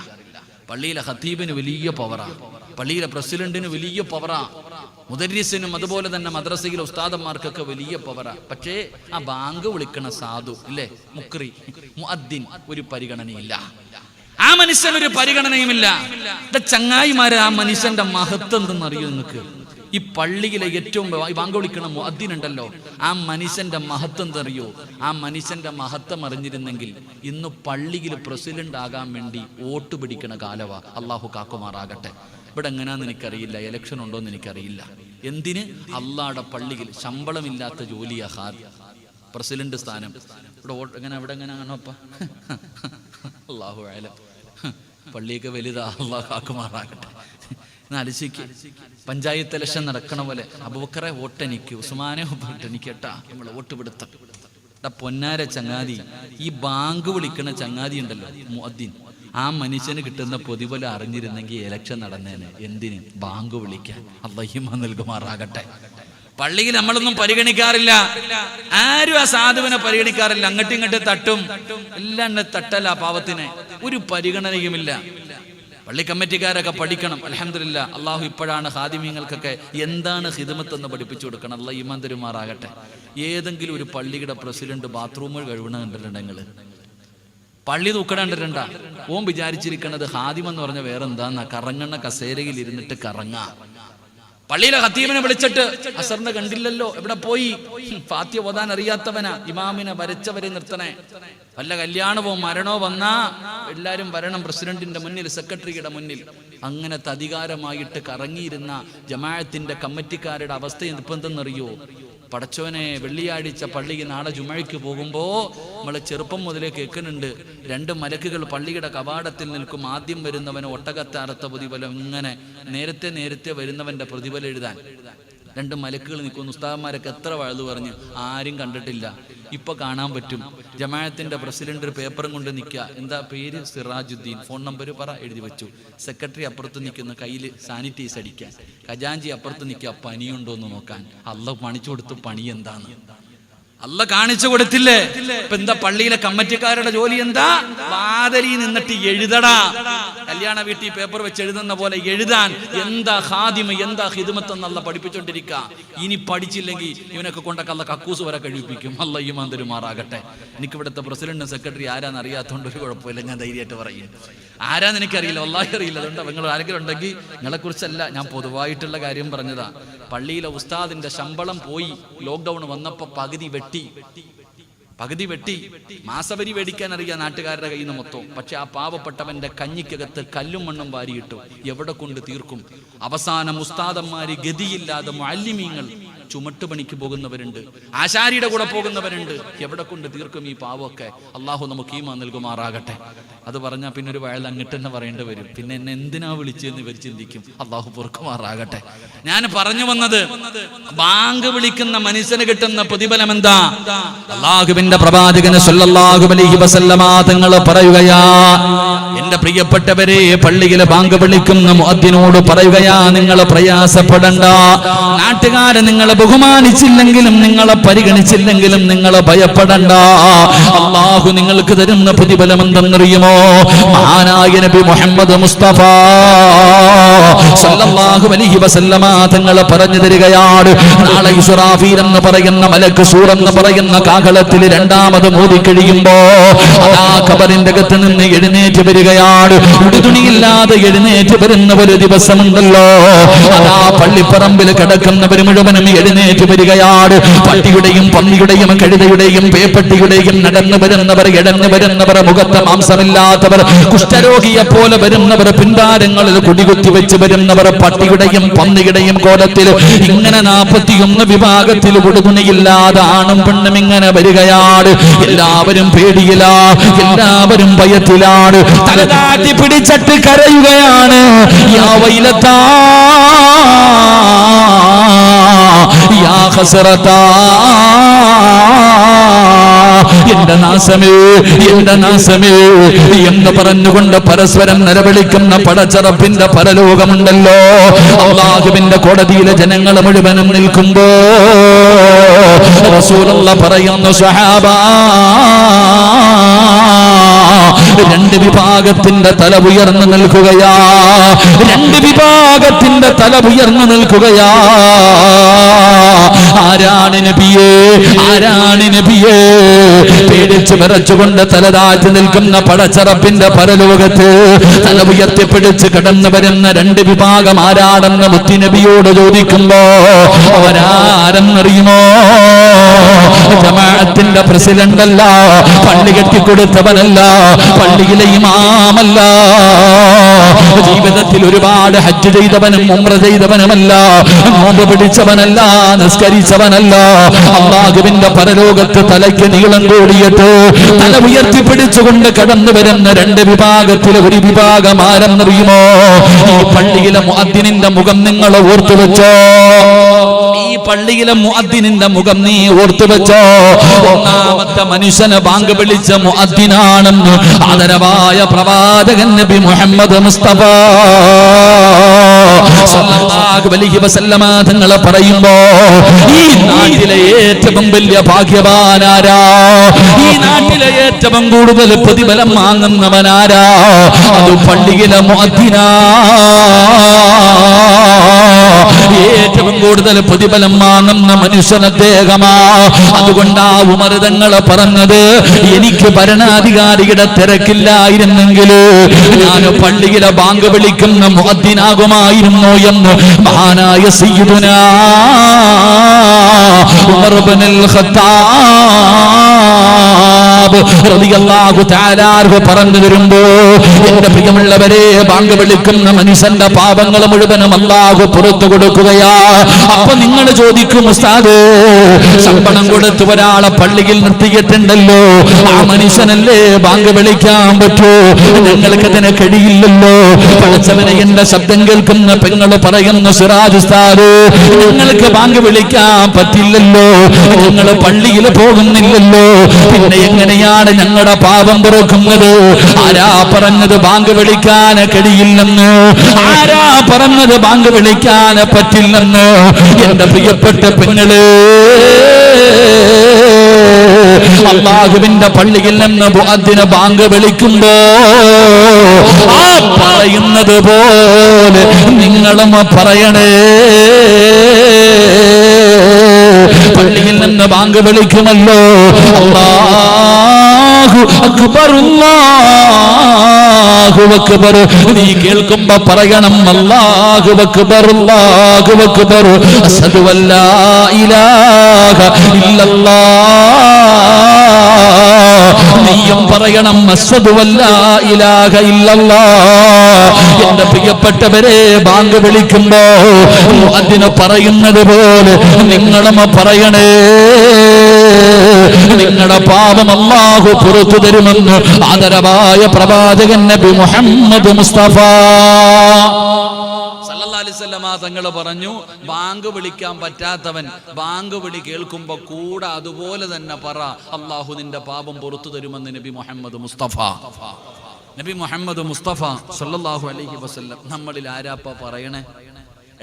പള്ളിയിലെ ഖത്തീബിന് വലിയ പവറാ, പള്ളിയിലെ പ്രസിഡന്റിന് വലിയ പവറാ, മുദരിസിനും അതുപോലെ തന്നെ മദ്രസയിലെ ഉസ്താദന്മാർക്കൊക്കെ വലിയ പവറാ. പക്ഷേ ആ ബാങ്ക് വിളിക്കണ സാധു ഇല്ലേ, മുക്രി മുഅദ്ദിൻ, ഒരു പരിഗണനയില്ല. ആ മനുഷ്യനൊരു പരിഗണനയുമില്ല. ചങ്ങായിമാരെ, ആ മനുഷ്യന്റെ മഹത്വം എന്തെന്നറിയോ നിങ്ങൾക്ക്? ഈ പള്ളിയിലെ ഏറ്റവും ബാങ്ക് വിളിക്കണ മുഅദ്ദിനുണ്ടല്ലോ, ആ മനുഷ്യന്റെ മഹത്വം എന്തറിയോ? ആ മനുഷ്യന്റെ മഹത്വം അറിഞ്ഞിരുന്നെങ്കിൽ ഇന്ന് പള്ളിയിൽ പ്രസിഡന്റ് ആകാൻ വേണ്ടി വോട്ട് പിടിക്കണ കാലവാ. അല്ലാഹു കാക്കുമാറാകട്ടെ. ഇവിടെ എങ്ങനെയാന്ന് എനിക്കറിയില്ല, ഇലക്ഷൻ ഉണ്ടോന്ന് എനിക്കറിയില്ല. എന്തിന്? അള്ളാഹുടെ പള്ളിയിൽ ശമ്പളമില്ലാത്ത ജോലിയാ പ്രസിഡന്റ് സ്ഥാനം. ഇവിടെ വോട്ട് എങ്ങനെ, ഇവിടെ എങ്ങനെ ആണോപ്പ? അല്ലാഹു അഅലം. പള്ളിയൊക്കെ വലുതാ, അള്ളാഹു കാക്കുമാറാകട്ടെ. ആലോചിക്ക്, പഞ്ചായത്ത് ഇലക്ഷൻ നടക്കണ പോലെ അബൂബക്കറെ വോട്ടെനിക്ക്, ഉസ്മാനെ വോട്ടെനിക്ക് കേട്ടാ, നമ്മൾ വോട്ട് പിടുത്തം. പൊന്നാര ചങ്ങാതി, ഈ ബാങ്ക് വിളിക്കണ ചങ്ങാതി ഉണ്ടല്ലോ മുഅദ്ദിൻ, ആ മനുഷ്യന് കിട്ടുന്ന പ്രതിഫലം അറിഞ്ഞിരുന്നെങ്കിൽ ഇലക്ഷൻ നടന്നേനെ. എന്തിന്? ബാങ്ക് വിളിക്കാൻ. അല്ലാഹു നൽകുമാറാകട്ടെ. പള്ളിയിൽ നമ്മളൊന്നും പരിഗണിക്കാറില്ല, ആരും ആ സാധുവിനെ പരിഗണിക്കാറില്ല. അങ്ങോട്ടും ഇങ്ങോട്ടും തട്ടും, എല്ലാം തട്ടല്ല, പാവത്തിനെ ഒരു പരിഗണനയുമില്ല. പള്ളി കമ്മിറ്റിക്കാരൊക്കെ പഠിക്കണം. അൽഹംദുലില്ലാ, അള്ളാഹു ഇപ്പോഴാണ് ഖാദിമീങ്ങൾക്കൊക്കെ എന്താണ് ഖിദ്മത്ത് എന്ന് പഠിപ്പിച്ചു കൊടുക്കണം. അള്ളാഹു ഈമാൻ തരുമാറാകട്ടെ. ഏതെങ്കിലും ഒരു പള്ളിയുടെ പ്രസിഡന്റ് ബാത്റൂമുകൾ കഴുകണ കണ്ടിട്ടുണ്ടെങ്കിൽ, പള്ളി തൂക്കണ കണ്ടിട്ടുണ്ടാ? ഓൻ വിചാരിച്ചിരിക്കണത് ഖാദിം എന്ന് പറഞ്ഞ വേറെന്താന്നാ, കറങ്ങണ കസേരയിൽ ഇരുന്നിട്ട് കറങ്ങാ. പള്ളിയിലെ ഖത്തീബിനെ വിളിച്ചിട്ട് അസറിനെ കണ്ടില്ലല്ലോ, എവിടെ പോയി? ഫാത്തിഹ ഓതാൻ അറിയാത്തവനാ, ഇമാമിനെ വരച്ചവരെ നിർത്തണേ. വല്ല കല്യാണമോ മരണോ വന്നാ എല്ലാരും വരണം പ്രസിഡന്റിന്റെ മുന്നിൽ, സെക്രട്ടറിയുടെ മുന്നിൽ. അങ്ങനത്തെ അധികാരമായിട്ട് കറങ്ങിയിരുന്ന ജമാഅത്തിന്റെ കമ്മിറ്റിക്കാരുടെ അവസ്ഥ ഇപ്പം എന്തെന്നറിയോ? പടച്ചോനെ, വെള്ളിയാഴ്ച പള്ളിക്ക് നാളെ ജുമഴയ്ക്ക് പോകുമ്പോ നമ്മള് ചെറുപ്പം മുതലേ കേൾക്കുന്നുണ്ട്, 2 മലക്കുകൾ പള്ളിയുടെ കവാടത്തിൽ നിൽക്കും. ആദ്യം വരുന്നവന് ഒട്ടകത്തെ അറുത്ത പ്രതിഫലം, ഇങ്ങനെ നേരത്തെ വരുന്നവന്റെ പ്രതിഫലം എഴുതാൻ 2 മലക്കുകൾ നിൽക്കുന്നു. ഉസ്താദന്മാരൊക്കെ എത്ര വഴുതു പറഞ്ഞു, ആരും കണ്ടിട്ടില്ല. ഇപ്പൊ കാണാൻ പറ്റും. ജമാഅത്തിന്റെ പ്രസിഡന്റ് ഒരു പേപ്പറും കൊണ്ട് നിൽക്കുക. എന്താ പേര്? സിറാജുദ്ദീൻ. ഫോൺ നമ്പർ പറ, എഴുതി വെച്ചു. സെക്രട്ടറി അപ്പുറത്ത് നിൽക്കുന്ന, കയ്യിൽ സാനിറ്റൈസ് അടിക്കാൻ. ഖജാൻജി അപ്പുറത്ത് നിൽക്കുക, പനിയുണ്ടോ എന്ന് നോക്കാൻ. അള്ളാഹു പണിച്ചു കൊടുത്തു. പണി എന്താന്ന് അല്ല കാണിച്ചു കൊടുത്തില്ലേ? ഇപ്പൊ എന്താ പള്ളിയിലെ കമ്മിറ്റിക്കാരുടെ ജോലി? എന്താ? വാതിലിൽ നിന്നിട്ട് എഴുതടാ. കല്യാണ വീട്ടിൽ പേപ്പർ വെച്ച് എഴുതുന്ന പോലെ എഴുതാൻ. എന്താ ഖാദിമ്, എന്താ ഖിദ്മത്ത് എന്നല്ല പഠിപ്പിച്ചോണ്ടിരിക്കുക. ഇനി പഠിച്ചില്ലെങ്കിൽ ഇവനൊക്കെ കൊണ്ടൊക്കെ അല്ല കക്കൂസ് വരെ കഴിപ്പിക്കും. അല്ലാഹു ഈമാൻ തരുമാറാകട്ടെ. എനിക്ക് ഇവിടുത്തെ പ്രസിഡന്റ് സെക്രട്ടറി ആരാന്ന് അറിയാത്തതുകൊണ്ട് ഒരു കുഴപ്പമില്ല, ഞാൻ ധൈര്യമായിട്ട് പറയും. ആരാന്ന് എനിക്കറിയില്ല, വല്ലാഹി അറിയില്ല. അതുകൊണ്ട് നിങ്ങൾ ആരെങ്കിലും ഉണ്ടെങ്കിൽ നിങ്ങളെ കുറിച്ചല്ല, ഞാൻ പൊതുവായിട്ടുള്ള കാര്യം പറഞ്ഞതാ. പള്ളിയിലെ ഉസ്താദിന്റെ ശമ്പളം പോയി. ലോക്ക്ഡൌൺ വന്നപ്പോ പകുതി വെട്ടി. മാസവരി മേടിക്കാൻ അറിയാം നാട്ടുകാരുടെ കയ്യിൽ നിന്ന് മൊത്തം. പക്ഷെ ആ പാവപ്പെട്ടവന്റെ കഞ്ഞിക്കകത്ത് കല്ലും മണ്ണും വാരിയിട്ടു. എവിടെ കൊണ്ട് തീർക്കും? അവസാനം ഉസ്താദന്മാര് ഗതിയില്ലാതെ മുഅല്ലിമീങ്ങൾ ചുമട്ടുപണിക്ക് പോകുന്നവരുണ്ട്, ആശാരിയുടെ കൂടെ പോകുന്നവരുണ്ട്. എവിടെ കൊണ്ട് തീർക്കും ഈ പാവമൊക്കെ? അള്ളാഹു നമുക്ക് ഈമാൻ നൽകുമാറാകട്ടെ. അത് പറഞ്ഞാൽ പിന്നെ ഒരു വയൽ അങ്ങോട്ട് തന്നെ പറയേണ്ടി വരും. പിന്നെ എന്നെ എന്തിനാ വിളിച്ചെന്ന് ഇവർ ചിന്തിക്കും. അള്ളാഹു പൊറുക്കുമാറാകട്ടെ. ഞാൻ പറഞ്ഞു വന്നത്, ബാങ്ക് വിളിക്കുന്ന മനുഷ്യന് കിട്ടുന്ന പ്രതിഫലം എന്താ? അള്ളാഹുവിന്റെ പ്രവാചകൻ സല്ലല്ലാഹു അലൈഹി വസല്ലമ തങ്ങൾ പറയുകയാ, എന്റെ പ്രിയപ്പെട്ടവരെ, പള്ളിയിലെ ബാങ്ക് വിളിക്കുന്ന മുഅദ്ദിനോട് പറയുകയാ, നിങ്ങൾ പ്രയാസപ്പെടണ്ട. നാട്ടുകാരെ നിങ്ങളെ ബഹുമാനിച്ചില്ലെങ്കിലും, നിങ്ങളെ പരിഗണിച്ചില്ലെങ്കിലും നിങ്ങൾ ഭയപ്പെടണ്ട. അള്ളാഹു നിങ്ങൾക്ക് തരുന്ന പ്രതിഫലം എന്തെന്നറിയുമോ? മഹാനായ നബി മുഹമ്മദ് മുസ്തഫ സല്ലല്ലാഹു അലൈഹി വസല്ലമ തങ്ങൾ പറഞ്ഞു തരികയാണ്, നാളെ ഇസ്റാഫീൽ എന്ന് പറയുന്ന മലക്ക്, സൂർ എന്ന് പറയുന്ന കാഹളത്തിൽ രണ്ടാമത് മോദി കഴിയുമ്പോ അതാ ഖബറിന്റെ അകത്ത് നിന്ന് എഴുന്നേറ്റ് വരികയാണ്. ഉടുതുണിയില്ലാതെ എഴുന്നേറ്റ് വരുന്ന ഒരു ദിവസമുണ്ടല്ലോ. അതാ പള്ളിപ്പറമ്പിൽ കിടക്കുന്നവർ മുഴുവനും എഴുന്നേറ്റ് വരികയാണ്. പട്ടിയുടെയും പന്നിയുടെയും കഴുതയുടെയും പേപ്പട്ടിയുടെയും നടന്നു വരുന്നവർ, ഇടന്നു വരുന്നവർ, മുഖത്ത് മാംസമില്ലാത്തവർ, കുഷ്ഠരോഗിയെ പോലെ വരുന്നവർ, പിൻതാരങ്ങളിൽ കുടികുത്തി വെച്ച് വരുന്നവർ, പട്ടിയുടെയും പന്നിയുടെയും കോലത്തിൽ ഇങ്ങനെ 41 വിഭാഗത്തിൽ ഉടുതുണിയില്ലാതെ ആണും പെണ്ണും ഇങ്ങനെ വരികയാണ്. എല്ലാവരും പേടിയില, എല്ലാവരും ഭയത്തിലാണ്. തലതാട്ടി പിടിച്ചിട്ട് കരയുകയാണ്. യാ വൈലത്താ, യാ ഖസറതാ, എന്റെ നാശമേ, എന്റെ നാശമേ എന്ന് പറഞ്ഞുകൊണ്ട് പരസ്പരം നിലവിളിക്കുന്ന പടച്ചറപ്പിന്റെ പരലോകമുണ്ടല്ലോ. അല്ലാഹുവിന്റെ കോടതിയിലെ ജനങ്ങൾ മുഴുവനും നിൽക്കുമ്പോ റസൂലുള്ളാഹി പറയുന്നു, സ്വഹാബാ, 2 വിഭാഗത്തിന്റെ തല ഉയർന്നു നിൽക്കുകയാ. 2 വിഭാഗത്തിന്റെ തല ഉയർന്നു നിൽക്കുകയാ. ആരാണ് നബിയേ? ആരാണ് നബിയേ? പേടിച്ച് വിറച്ചുകൊണ്ട് തലതാഴ്ത്തി നിൽക്കുന്ന പടച്ചറപ്പിന്റെ പരലോകത്ത് തല ഉയർത്തിപ്പിടിച്ച് കടന്നു വരുന്ന 2 വിഭാഗം ആരാണെന്ന് മുത്തുനബിയോട് ചോദിക്കുമ്പോ അവരാരെന്നറിയുമോ? ജമാഅത്തിന്റെ പ്രസിഡന്റ് അല്ല, പള്ളി കെട്ടിക്കൊടുത്തവനല്ല, പള്ളിയിലെ ഇമാമല്ല, ജീവിതത്തിൽ ഒരുപാട് ഹജ്ജ് ചെയ്തവനും ഉംറ ചെയ്തവനുമല്ല, നോമ്പ് പിടിച്ചവനല്ല, നിസ്കരിച്ചവനല്ല. അല്ലാഹുവിന്റെ പരലോകത്ത് തലയ്ക്ക് നീളം കൂടിയിട്ട് തല ഉയർത്തിപ്പിടിച്ചുകൊണ്ട് കടന്നു വരുന്ന രണ്ട് വിഭാഗത്തിലെ ഒരു വിഭാഗം ആരെന്നറിയുമോ? ഈ പള്ളിയിലെ മുഅദ്ദിനിന്റെ മുഖം നിങ്ങൾ ഓർത്തു വെച്ചോ. ഈ പള്ളിയിലെ മുഅദ്ദിനിന്റെ മുഖം നീ ഓർത്തു വെച്ചോ. ഒന്നാമത്തെ മനുഷ്യനെ ബാങ്ക് വിളിച്ച മുഅദ്ദിനാണെന്ന് ആദരവായ പ്രവാചകൻ നബി മുഹമ്മദ് മുസ്തഫ സല്ലല്ലാഹു അലൈഹി വസല്ലമ തങ്ങൾ പറയുമ്പോ ഈ നാട്ടിലെ ഏറ്റവും വലിയ ഭാഗ്യവാനാരാ? ഈ നാട്ടിലെ ഏറ്റവും കൂടുതൽ പ്രതിഫലം വാങ്ങുന്നവനാരാ? അത് പള്ളിയിലെ മുഅദ്ദിനാ. ഏറ്റവും കൂടുതൽ പ്രതിഫലം വാങ്ങുന്ന മനുഷ്യൻ അദ്ദേഹമാ. അതുകൊണ്ടാ ഉമർ തങ്ങൾ പറഞ്ഞത്, എനിക്ക് ഭരണാധികാരിയുടെ തിരക്കില്ലായിരുന്നെങ്കിൽ ഞാൻ പള്ളിയിലെ ബാങ്ക് വിളിക്കുന്ന മുഅദ്ദിനാകുമായിരുന്നു എന്ന് മഹാനായ സയ്യിദുനാ ഉമർ ഇബ്നുൽ ഖത്താബ് റളിയല്ലാഹു തആല പറഞ്ഞു തരുമ്പോ, എന്റെ പ്രിയമുള്ളവരെ, ബാങ്ക് വിളിക്കുന്ന മനുഷ്യന്റെ പാപങ്ങൾ മുഴുവനും അല്ലാഹു പുറത്തു കൊടുക്കുകയാ. അപ്പൊ നിങ്ങൾ ചോദിക്കും, ഉസ്താദേ, ശമ്പളം കൊടുത്ത് ഒരാളെ പള്ളിയിൽ നിർത്തിയിട്ടുണ്ടല്ലോ, ആ മനുഷ്യനല്ലേ ബാങ്ക് വിളിക്കാൻ പറ്റൂ? ഞങ്ങൾക്ക് അതിനെ കഴിയില്ലല്ലോ. പഠിച്ചവനെ എന്റെ ശബ്ദം കേൾക്കുന്ന പെങ്ങൾ പറയുന്നു, സിറാജ് ഉസ്താദ്, ഞങ്ങൾക്ക് ബാങ്ക് വിളിക്കാൻ പറ്റില്ലല്ലോ, ഞങ്ങൾ പള്ളിയിൽ പോകുന്നില്ലല്ലോ, പിന്നെ എങ്ങനെയാണ് ഞങ്ങളുടെ പാപം പുറക്കുന്നത്? ആരാ പറഞ്ഞത് ബാങ്ക് വിളിക്കാൻ കഴിയില്ലെന്ന്? ആരാ പറഞ്ഞത് ബാങ്ക് വിളിക്കാൻ പറ്റില്ലെന്ന്? എന്റെ പ്രിയപ്പെട്ട പെങ്ങള്, അല്ലാഹുവിന്റെ പള്ളിയിൽ നിന്ന് മുഅദ്ദിന് ബാങ്ക് വിളിക്കുമ്പോ ആ പറയുന്നത് പോലെ നിങ്ങളും പറയണേ. പള്ളിയിൽ നിന്ന് ബാങ്ക് വിളിക്കുമല്ലോ, അല്ലാഹു അക്ബർ അല്ലാഹു അക്ബർ, നീ കേൾക്കുമ്പോ പറയണം അല്ലാഹു അക്ബർ അല്ലാഹു അക്ബർ, അശ്ഹദു അല്ലാ ഇലാഹ ഇല്ലല്ലാഹ്. നീയും പറയണം അശ്ഹദു അല്ലാ ഇലാഹ ഇല്ലല്ലാഹ്. എന്റെ പ്രിയപ്പെട്ടവരെ, ബാങ്ക് വിളിക്കുമ്പോ മുഅദ്ദിന് പറയുന്നത് പോലെ നിങ്ങളും പറയണേ. നിങ്ങളുടെ പാപം അല്ലാഹു പുറത്തു തരുമെന്ന് ആദരവായ പ്രവാചകൻ നബി മുഹമ്മദ് മുസ്തഫ സല്ലല്ലാഹു അലൈഹി വസല്ലമ തങ്ങൾ പറഞ്ഞു, ബാങ്ക് വിളിക്കാൻ പറ്റാത്തവൻ ബാങ്ക് വിളി കേൾക്കുമ്പോ കൂടെ അതുപോലെ തന്നെ പറ, അല്ലാഹു നിന്റെ പാപം പുറത്തു തരുമെന്ന് നബി മുഹമ്മദ് മുസ്തഫ. നബി മുഹമ്മദ് മുസ്തഫ സല്ലല്ലാഹു അലൈഹി വസല്ലം നമ്മളിൽ ആരാപ്പ പറയണേ?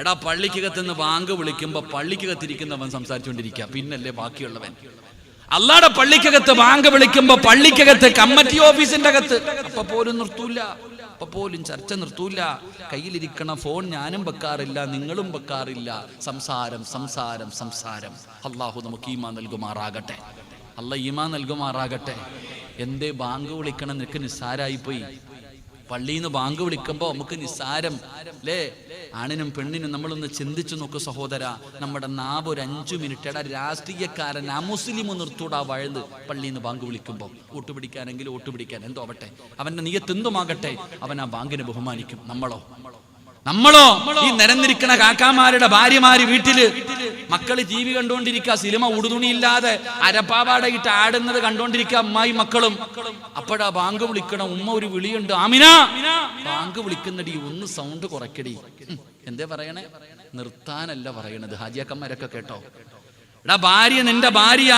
എടാ, പള്ളിക്കകത്തുനിന്ന് ബാങ്ക് വിളിക്കുമ്പോ പള്ളിക്കകത്തിരിക്കുന്നവൻ സംസാരിച്ചുകൊണ്ടിരിക്കുക, പിന്നല്ലേ ബാക്കിയുള്ളവൻ. അല്ലാടെ പള്ളിക്കകത്ത് ബാങ്ക് വിളിക്കുമ്പോ പള്ളിക്കകത്ത് കമ്മിറ്റി ഓഫീസിന്റെ അകത്ത് അപ്പൊ പോലും നിർത്തൂല, അപ്പൊ പോലും ചർച്ച നിർത്തൂല. കയ്യിലിരിക്കണ ഫോൺ ഞാനും വെക്കാറില്ല, നിങ്ങളും വെക്കാറില്ല. സംസാരം സംസാരം സംസാരം. അള്ളാഹു നമുക്ക് ഈമാൻ നൽകുമാറാകട്ടെ. അല്ലാഹ് ഈമാൻ നൽകുമാറാകട്ടെ. എന്തേ ബാങ്ക് വിളിക്കണം? നിനക്ക് നിസ്സാരായിപ്പോയി. പള്ളിയിൽ നിന്ന് ബാങ്ക് വിളിക്കുമ്പോ നമുക്ക് നിസ്സാരം അല്ലേ? ആണിനും പെണ്ണിനും നമ്മളൊന്ന് ചിന്തിച്ചു നോക്ക് സഹോദര. നമ്മുടെ നാവ് ഒരു 5 മിനിറ്റ്. എടാ, രാഷ്ട്രീയക്കാരൻ അമുസ്ലിം നിർത്തൂടാ വഴുത് പള്ളിയിൽ നിന്ന് ബാങ്ക് വിളിക്കുമ്പോ. വോട്ട് പിടിക്കാനെങ്കിൽ വോട്ട് പിടിക്കാൻ എന്തോ ആവട്ടെ, അവന്റെ നീയത്ത് എന്തുമാകട്ടെ, അവൻ ആ ബാങ്കിനെ ബഹുമാനിക്കും. നമ്മളോ ഈ നിരന്നിരിക്കണ കാക്കാമാരുടെ ഭാര്യമാര് വീട്ടില് മക്കള് ടി വി കണ്ടുകൊണ്ടിരിക്കുക, സിനിമ ഉടുതുണിയില്ലാതെ അരപ്പാവാടയിട്ട് ആടുന്നത് കണ്ടോണ്ടിരിക്കുക അമ്മായി മക്കളും. അപ്പോഴാ ബാങ്ക് വിളിക്കണം. ഉമ്മ ഒരു വിളിയുണ്ട്, ആമിന ബാങ്ക് വിളിക്കുന്നടി, ഒന്ന് സൗണ്ട് കുറയ്ക്കടി. എന്തേ പറയണേ? നിർത്താനല്ല പറയണത്. ഹാജിയാക്കന്മാരൊക്കെ കേട്ടോ. എടാ ഭാര്യ, നിന്റെ ഭാര്യ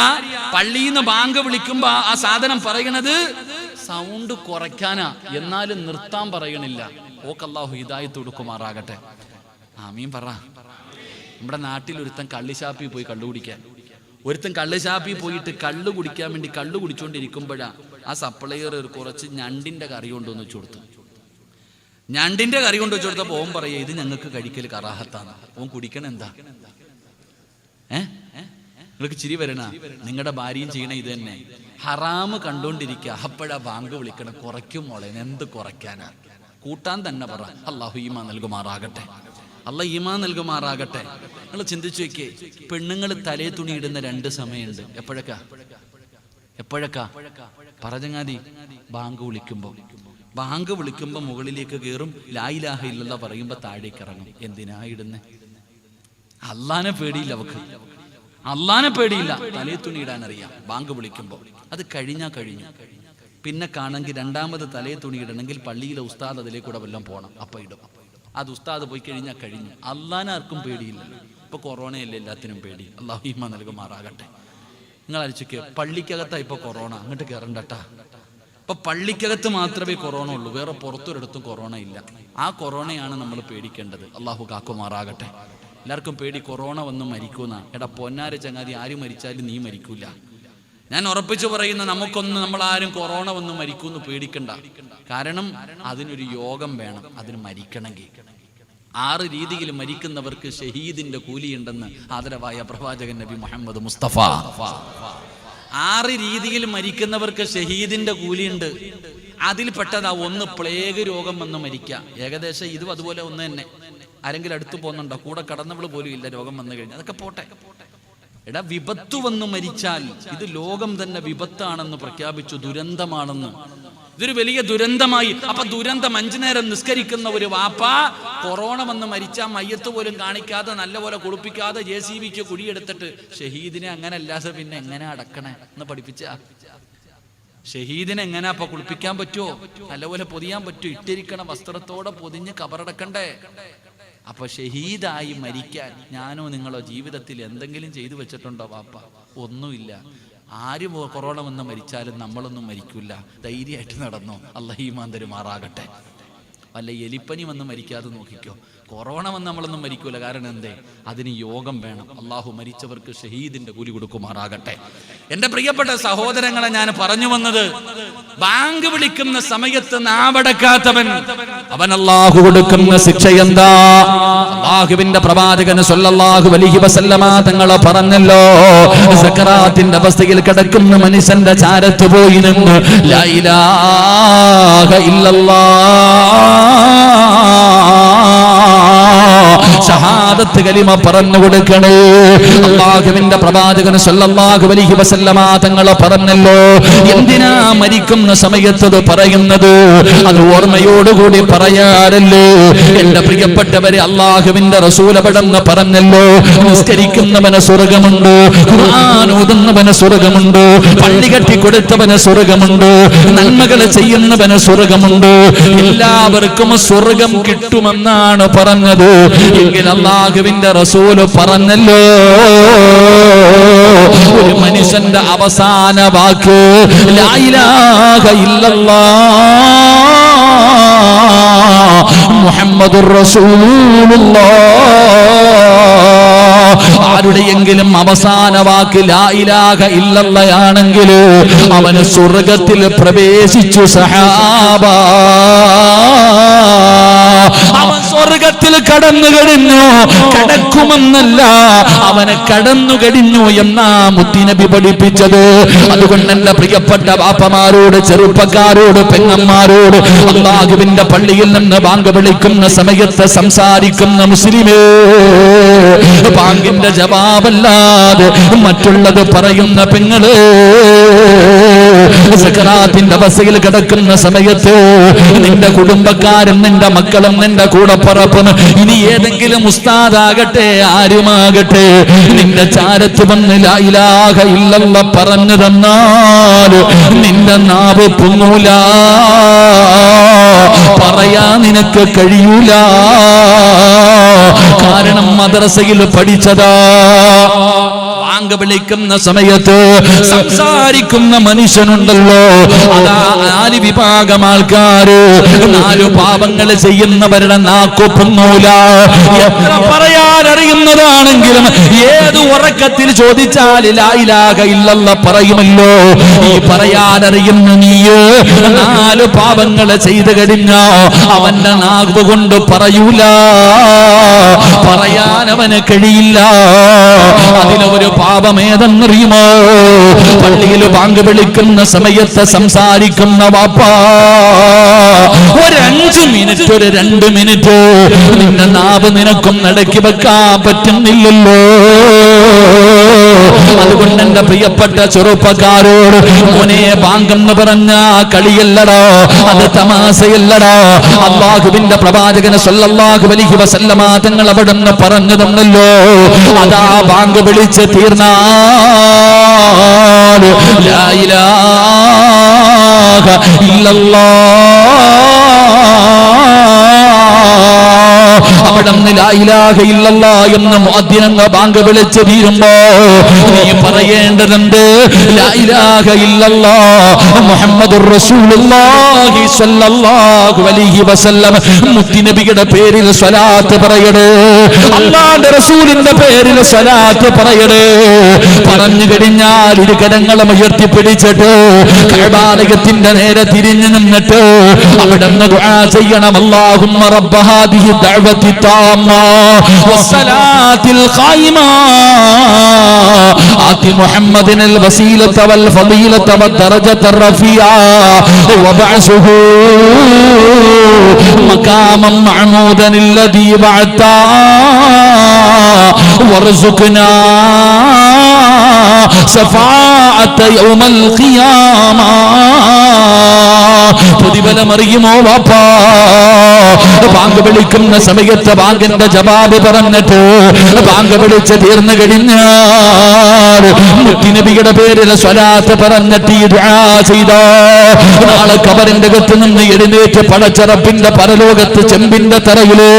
പള്ളിയിൽ നിന്ന് ബാങ്ക് വിളിക്കുമ്പോ ആ സാധനം പറയണത് സൗണ്ട് കുറയ്ക്കാനാ, എന്നാലും നിർത്താൻ പറയണില്ല. ഓക്ക് അല്ലാഹു ഹിദായത്ത് കൊടുക്കുമാറാകട്ടെ. ആമീൻ പറ. നമ്മുടെ നാട്ടിൽ ഒരുത്തൻ കള്ളുഷാപ്പിൽ പോയി കള്ളു കുടിക്കാൻ. ഒരുത്തൻ കള്ളുഷാപ്പിൽ പോയിട്ട് കള്ളു കുടിക്കാൻ വേണ്ടി കള്ളു കുടിച്ചോണ്ടിരിക്കുമ്പോഴാ ആ സപ്ലയർ ഒരു കുറച്ച് ഞണ്ടിന്റെ കറി കൊണ്ടുവന്ന് വെച്ചു കൊടുത്തു. ഞണ്ടിന്റെ കറി കൊണ്ട് വെച്ചു കൊടുത്തപ്പോ ഓൻ പറയാ, ഇത് ഞങ്ങൾക്ക് കഴിക്കൽ കറാഹത്താണ്. ഓൻ കുടിക്കണ എന്താ? നിങ്ങൾക്ക് ചിരി വരണ? നിങ്ങളുടെ ഭാര്യയും ചെയ്യണ ഇത് തന്നെ. ഹറാമ് കണ്ടോണ്ടിരിക്കുക, അപ്പോഴാ ബാങ്ക് വിളിക്കണം. കുറയ്ക്കും മോളെ, എന്ത് കുറയ്ക്കാനാ? കൂട്ടാൻ തന്നെ പറ. അല്ലാഹു ഈമാൻ നൽകുമാറാകട്ടെ. അല്ലാഹ് ഈമാൻ നൽകുമാറാകട്ടെ. നിങ്ങൾ ചിന്തിച്ചു വെക്കേ, പെണ്ണുങ്ങൾ തലേ തുണി ഇടുന്ന 2 സമയമുണ്ട്. എപ്പോഴൊക്കെ പറഞ്ഞങ്ങാതി ബാങ്ക് വിളിക്കുമ്പോൾ മുകളിലേക്ക് കയറും, ലാ ഇലാഹ ഇല്ലല്ലാഹ് പറയുമ്പോൾ താഴേക്ക് ഇറങ്ങും. എന്തിനാ ഇടുന്നേ? അള്ളാനെ പേടിയില്ല അവക്ക്, അള്ളാനെ പേടിയില്ല. തലേ തുണി ഇടാൻ അറിയാം ബാങ്ക് വിളിക്കുമ്പോൾ. അത് കഴിഞ്ഞാൽ കഴിഞ്ഞു. പിന്നെ കാണെങ്കിൽ രണ്ടാമത് തലേ തുണി ഇടണമെങ്കിൽ പള്ളിയിലെ ഉസ്താദ് അതിലേ കൂടെ വല്ലതും പോകണം, അപ്പം ഇടും. അത് ഉസ്താദ് പോയി കഴിഞ്ഞാൽ കഴിഞ്ഞു. അള്ളാനെ ആർക്കും പേടിയില്ലല്ലോ. ഇപ്പൊ കൊറോണയല്ലേ എല്ലാത്തിനും പേടി. അള്ളാഹു ഈമാൻ നൽകുമാറാകട്ടെ. നിങ്ങൾ അരിച്ചൊക്കെ പള്ളിക്കകത്താ ഇപ്പൊ കൊറോണ, അങ്ങോട്ട് കയറണ്ടട്ടാ. ഇപ്പൊ പള്ളിക്കകത്ത് മാത്രമേ കൊറോണ ഉള്ളൂ, വേറെ പുറത്തൊരിടത്തും കൊറോണ ഇല്ല. ആ കൊറോണയാണ് നമ്മൾ പേടിക്കേണ്ടത്. അള്ളാഹു കാക്കുമാറാകട്ടെ. എല്ലാവർക്കും പേടി കൊറോണ വന്ന് മരിക്കൂന്ന. എടാ പൊന്നാര ചങ്ങാതി, ആര് മരിച്ചാലും നീ മരിക്കൂല. ഞാൻ ഉറപ്പിച്ചു പറയുന്ന, നമ്മളാരും കൊറോണ വന്ന് മരിക്കൂന്ന് പേടിക്കണ്ട. കാരണം അതിനൊരു യോഗം വേണം. അതിന് മരിക്കണമെങ്കിൽ 6 രീതിയിൽ മരിക്കുന്നവർക്ക് ഷഹീദിന്റെ കൂലിയുണ്ടെന്ന് ആദരവായ പ്രവാചകൻ നബി മുഹമ്മദ് മുസ്തഫ. 6 രീതിയിൽ മരിക്കുന്നവർക്ക് ഷഹീദിന്റെ കൂലിയുണ്ട്. അതിൽപ്പെട്ടതാ ഒന്ന് പ്ലേഗ് രോഗം വന്ന് മരിക്കുക. ഏകദേശം ഇതും അതുപോലെ ഒന്ന് തന്നെ. ആരെങ്കിലും അടുത്ത് പോകുന്നുണ്ടോ? കൂടെ കടന്നവള് പോലും ഇല്ല രോഗം വന്നു കഴിഞ്ഞാൽ. അതൊക്കെ പോട്ടെ. എടാ വിപത്ത് വന്ന് മരിച്ചാൽ ഇത് ലോകം തന്നെ വിപത്താണെന്ന് പ്രഖ്യാപിച്ചു, ദുരന്തമാണെന്ന്. ഇതൊരു വലിയ ദുരന്തമായി. അപ്പൊ ദുരന്തം 5 നേരം നിസ്കരിക്കുന്ന ഒരു വാപ്പ കൊറോണ വന്ന് മരിച്ചാൽ മയ്യത്ത് പോലും കാണിക്കാതെ നല്ലപോലെ കുളിപ്പിക്കാതെ JCBക്ക് കുഴിയെടുത്തിട്ട് ഷഹീദിനെ അങ്ങനെ അല്ലാതെ പിന്നെ എങ്ങനെ അടക്കണേ എന്ന് പഠിപ്പിച്ച. ഷഹീദിനെ എങ്ങനെ അപ്പൊ കുളിപ്പിക്കാൻ പറ്റുമോ? നല്ലപോലെ പൊതിയാൻ പറ്റുമോ? ഇട്ടിരിക്കണ വസ്ത്രത്തോടെ പൊതിഞ്ഞ് കബറടക്കണ്ടേ? അപ്പൊ ഷഹീദായി മരിക്കാൻ ഞാനോ നിങ്ങളോ ജീവിതത്തിൽ എന്തെങ്കിലും ചെയ്തു വെച്ചിട്ടുണ്ടോ വാപ്പ? ഒന്നുമില്ല. ആര് കൊറോണ വന്ന് മരിച്ചാലും നമ്മളൊന്നും മരിക്കില്ല. ധൈര്യമായിട്ട് നടന്നോ. അല്ലാഹു ഈമാൻ തരുമാറാകട്ടെ. വല്ല എലിപ്പനി വന്ന് മരിക്കാതെ നോക്കിക്കോ. കൊറോണ വന്ന് നമ്മളൊന്നും മരിക്കൂല. കാരണം എന്തേ? അതിന് യോഗം വേണം. അള്ളാഹു മരിച്ചവർക്ക് ഷഹീദിന്റെ കൂലി കൊടുക്കുമാറാകട്ടെ. എന്റെ പ്രിയപ്പെട്ട സഹോദരങ്ങളെ, ഞാൻ പറഞ്ഞു വന്നത്, ബാങ്ക് വിളിക്കുന്ന സമയത്ത് നാവടക്കാത്തവൻ അവൻ അള്ളാഹു കൊടുക്കുന്ന ശിക്ഷ എന്താ? അള്ളാഹുവിന്റെ പ്രവാചകൻ സ്വല്ലല്ലാഹു അലൈഹി വസല്ലമ തങ്ങൾ പറഞ്ഞല്ലോ, സക്കറാത്തിന്റെ അവസ്ഥയിൽ കിടക്കുന്ന മനുഷ്യന്റെ ചാരത്ത് പോയി നിന്ന് ലാ ഇലാഹ ഇല്ലല്ലാഹ് ഷഹാദത്ത് കലിമ പറഞ്ഞു കൊടുക്കണേ. അല്ലാഹുവിന്റെ പ്രവാചകൻ സ്വല്ലല്ലാഹു അലൈഹി വസല്ലമ തങ്ങൾ പറഞ്ഞല്ലോ, എന്തിനാ മരിക്കുന്ന സമയത്ത് അത് പറയുന്നത്? അത് ഓർമ്മയോടുകൂടി പറയാറല്ലേ. എന്റെ പ്രിയപ്പെട്ടവരെ, അല്ലാഹുവിന്റെ റസൂൽ അവിടെന്ന് പറഞ്ഞല്ലോ, നിസ്കരിക്കുന്നവന് സ്വർഗമുണ്ട്, ഖുർആൻ ഓതുന്നവന് സ്വർഗമുണ്ട്, പള്ളി കെട്ടി കൊടുത്തവന് സ്വർഗമുണ്ട്, നന്മകൾ ചെയ്യുന്നവന് സ്വർഗമുണ്ട്. എല്ലാവർക്കും സ്വർഗം കിട്ടുമെന്നാണ് പറഞ്ഞത്. എങ്കിൽ അല്ലാഹുവിന്റെ റസൂല് പറഞ്ഞല്ലോ, ഒരു മനുഷ്യന്റെ അവസാന വാക്ക് ലാ ഇലാഹ ഇല്ലല്ലാഹ് മുഹമ്മദുർ റസൂലുള്ളാഹ്. ആരുടെയെങ്കിലും അവസാന വാക്ക് ലാ ഇലാഹ ഇല്ലല്ലാഹ് ആണെങ്കിൽ അവന് സ്വർഗത്തിൽ പ്രവേശിച്ചു സഹാബ. അവൻ സ്വർഗത്തിൽ കടന്നു കഴിഞ്ഞു, കടക്കുമെന്നല്ല, അവനെ കടന്നു കഴിഞ്ഞു എന്നാ മുത്തുനബി പഠിപ്പിച്ചത്. അതുകൊണ്ട് എന്റെ പ്രിയപ്പെട്ട ബാപ്പമാരോട്, ചെറുപ്പക്കാരോട്, പെങ്ങന്മാരോട്, അല്ലാഹുവിന്റെ പള്ളിയിൽ നിന്ന് ബാങ്ക് വിളിക്കുന്ന സമയത്ത് സംസാരിക്കുന്ന മുസ്ലിമേ, ബാങ്കിന്റെ ജവാബല്ലാതെ മറ്റുള്ളത് പറയുന്ന പെങ്ങളെ, സക്കറാത്തിന്റെ അവസ്ഥയിൽ കിടക്കുന്ന സമയത്ത് നിന്റെ കുടുംബക്കാരും നിന്റെ മക്കളും നിന്റെ കൂടപ്പറപ്പും ഇനി ഏതെങ്കിലും ഉസ്താദാകട്ടെ ആരുമാകട്ടെ നിന്റെ ചാരത്ത് വന്ന് ലാ ഇലാഹ ഇല്ലല്ലാഹ് പറഞ്ഞു തന്നാൽ നിന്റെ നാവ് പൊങ്ങൂല, പറയാ നിനക്ക് കഴിയൂല. കാരണം മദ്രസയിൽ പഠിച്ചതാ. ബാങ്ക് വിളിക്കുന്ന സമയത്ത് സംസാരിക്കുന്ന മനുഷ്യനുണ്ടല്ലോ, അതാ 4 വിഭാഗം ആൾക്കാര്. 4 പാപങ്ങൾ ചെയ്യുന്നവരുടെ നാക്കു പൊങ്ങൂല. എത്ര പറയാൻ അറിയുന്നതാണെങ്കിലും ഏത് ഉറക്കത്തിൽ ചോദിച്ചാൽ ലാ ഇലാഹ ഇല്ലല്ലാഹ് പറയുമല്ലോ. ഈ പറയാൻ അറിയുന്ന നീ 4 പാപങ്ങൾ ചെയ്തു കഴിഞ്ഞാ അവന്റെ നാവ് കൊണ്ട് പറയൂല, പറയാൻ അവന് കഴിയില്ല. അതിലൊരു പാപം ഏതെന്നറിയുമോ? പള്ളിയിൽ ബാങ്ക് വിളിക്കുന്ന സമയത്ത് സംസാരിക്കുന്ന വാപ്പാ, ഒരു 5 മിനിറ്റ്, ഒരു 2 മിനിറ്റ് നിന്റെ നാവ് നിനക്കും നടക്കി വെക്കാൻ പറ്റുന്നില്ലല്ലോ. അതുകൊണ്ട് എന്റെ പ്രിയപ്പെട്ട ചെറുപ്പക്കാരോട്, മോനെ ബാങ്കെന്ന് പറഞ്ഞ കളിയല്ലടോ, അത് തമാശയല്ലടോ. അല്ലാഹുവിന്റെ പ്രവാചകൻ സല്ലല്ലാഹു അലൈഹി വസല്ലമ തങ്ങൾ അവിടെ നിന്ന് പറഞ്ഞു തന്നല്ലോ, അതാ ബാങ്ക് വിളിച്ച് തീർന്നാൽ ലാ ഇലാഹ ഇല്ലല്ലാഹ്, അവിടുന്ന് ലാ ഇലാഹ ഇല്ലല്ലാഹ് എന്ന് മുഅദ്ദിനങ്ങ് ബാങ്ക് വിളിച്ച് തീരുമ്പോ നീ പറയേണ്ടതുണ്ട്, ലാ ഇലാഹ ഇല്ലല്ലാഹ് മുഹമ്മദുർ റസൂലുള്ളാഹി സ്വല്ലല്ലാഹു അലൈഹി വസല്ലം. മുത്തുനബിയുടെ പേരിൽ സ്വലാത്ത് പറയണേ, അല്ലാഹുവിന്റെ റസൂലിന്റെ പേരിൽ സ്വലാത്ത് പറയണേ. പറഞ്ഞു കഴിഞ്ഞാൽ ഇരു കരങ്ങളും ഉയർത്തിപ്പിടിച്ചിട്ട് കഅബാലയത്തിന്റെ നേരെ തിരിഞ്ഞു നിന്നിട്ട് അവിടുന്ന് ദുആ ചെയ്യണം. അല്ലാഹുമ്മ റബ്ബ ഹാദിഹി ദഅവതി താമ്മാ വസ്സലാത്തിൽ ഖായിമാ ആതി മുഹമ്മദിനൽ വസീലത വൽ ഫളീലത വദ്ദറജത റഫീആ വബഅസുഹു മഖാമൻ മഅമൂദൻ അല്ലദീ ബഅത്താ വർസുഖ്നാ ശഫാഅത യൗമൽ ഖിയാമ. പ്രതിഫലമറിയുമോ വാപ്പാ? ബാങ്ക് വിളിക്കുന്ന സമയത്ത് ബാങ്കിന്റെ ജവാബ് പറഞ്ഞിട്ട് ബാങ്ക് വിളിച്ച് തീർന്നു കഴിഞ്ഞാൽ മുത്തുനബിയുടെ പേരിൽ സ്വലാത്ത് പറഞ്ഞിട്ട് ദുആ ചെയ്തോ, നാളെ ഖബറിന്റെ അകത്ത് നിന്ന് എഴുന്നേറ്റ് പടച്ചറപ്പിന്റെ പരലോകത്ത് ചെമ്പിന്റെ തറയിലോ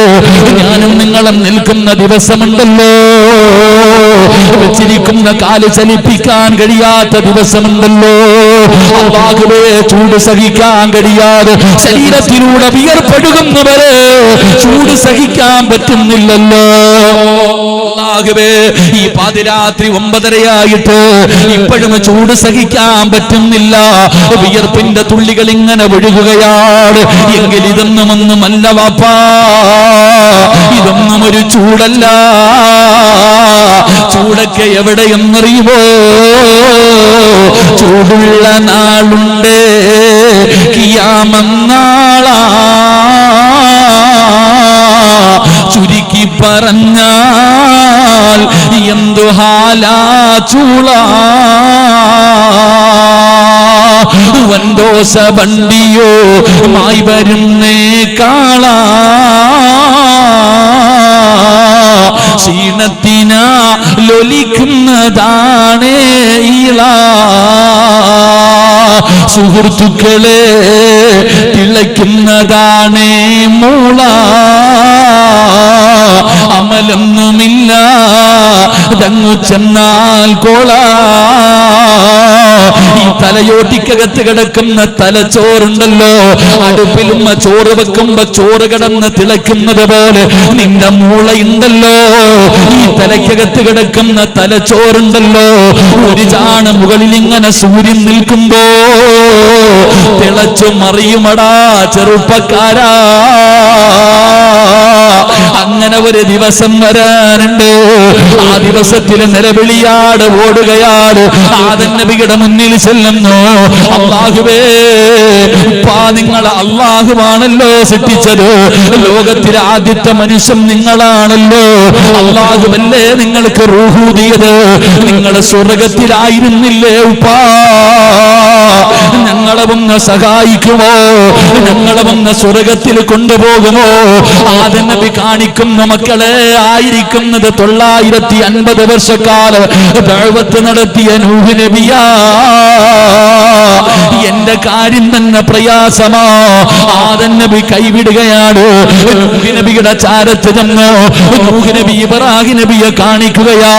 ഞാനും നിങ്ങളും നിൽക്കുന്ന ദിവസമുണ്ടല്ലോ, വെച്ചിരിക്കുന്ന കാല് ചലിപ്പിക്കാൻ കഴിയാത്ത ദിവസമുണ്ടല്ലോ. അല്ലാഹുവേ, ചൂട് സഹിക്കാൻ കഴിയാതെ ശരീരത്തിലൂടെ വിയർപ്പെടുന്നവരെ ചൂട് സഹിക്കാൻ പറ്റുന്നില്ലല്ലോ. അല്ലാഹുവേ, ഈ പാതിരാത്രി 9:30 ഇപ്പോഴും ചൂട് സഹിക്കാൻ പറ്റുന്നില്ല. വിയർപ്പിന്റെ തുള്ളികൾ ഇങ്ങനെ ഒഴുകുകയാണ്. എങ്കിൽ ഇതൊന്നുമല്ല വാപ്പാ, ഇതൊന്നും ഒരു ചൂടല്ല. ചൂടൊക്കെ എവിടെയെന്നറിയുമോ? ചൂടുള്ള നാളുണ്ട്, ഖിയാമന്നാളാ. ചുരുക്കി പറഞ്ഞാൽ എന്തു ഹാലാ ചൂള. വൻദോശ വണ്ടിയോ മായി വരുന്നേ കാളാ. ക്ഷീണത്തിനാ ലൊലിക്കുന്നതാണേ ഈള. സുഹൃത്തുക്കളെ തിളയ്ക്കുന്നതാണേ മൂള. അമലൊന്നുമില്ല തങ്ങു ചെന്നാൽ കോള. ഈ തലയോട്ടിക്കകത്ത് കിടക്കുന്ന തലച്ചോറുണ്ടല്ലോ, അടുപ്പിലും ചോറ് വെക്കുമ്പോ ചോറ് കിടന്ന് തിളയ്ക്കുന്നത് പോലെ നിന്റെ മൂളയുണ്ടല്ലോ, ഈ തലയ്ക്കകത്ത് കിടക്കുന്ന തലച്ചോറുണ്ടല്ലോ, ഒരു ചാണ് മുകളിൽ ഇങ്ങനെ സൂര്യൻ നിൽക്കുമ്പോ തിളച്ചു മറിയുമടാ ചെറുപ്പക്കാരാ. അങ്ങനെ ഒരു ദിവസം വരാനുണ്ട്. ആ ദിവസത്തിൽ നിലവിളിയാട് ഓടുകയാണ്. ആദം നബിയുടെ മുന്നിൽ ചെല്ലുന്നു. അല്ലാഹുവേ, നിങ്ങളെ അല്ലാഹുവാണല്ലോ സൃഷ്ടിച്ചത്. ലോകത്തിലെ ആദ്യത്തെ മനുഷ്യൻ നിങ്ങളാണല്ലോ. അല്ലാഹുവല്ലേ നിങ്ങൾക്ക് റൂഹൂദിയത്. നിങ്ങൾ സ്വർഗത്തിലായിരുന്നില്ലേ ഉപ്പാ? ഞങ്ങളെ ഒന്ന് സഹായിക്കുമോ? ഞങ്ങളെ ഒന്ന് സ്വർഗത്തിൽ കൊണ്ടുപോകുമോ? ആദം നബി കാണിക്കുന്ന മക്കളെ ആയിരിക്കുന്നത് 950 വർഷക്കാലം ദഅവത്ത് നടത്തിയ നൂഹ് നബിയാ. എന്റെ കാര്യം തന്നെ പ്രയാസമാ. ആദം നബി കൈവിടുകയാണ്. നൂഹ് നബിയുടെ ചാരത്ത് ചെന്ന് നൂഹ് നബി ഇബ്രാഹിം നബിയെ കാണിക്കുകയാ.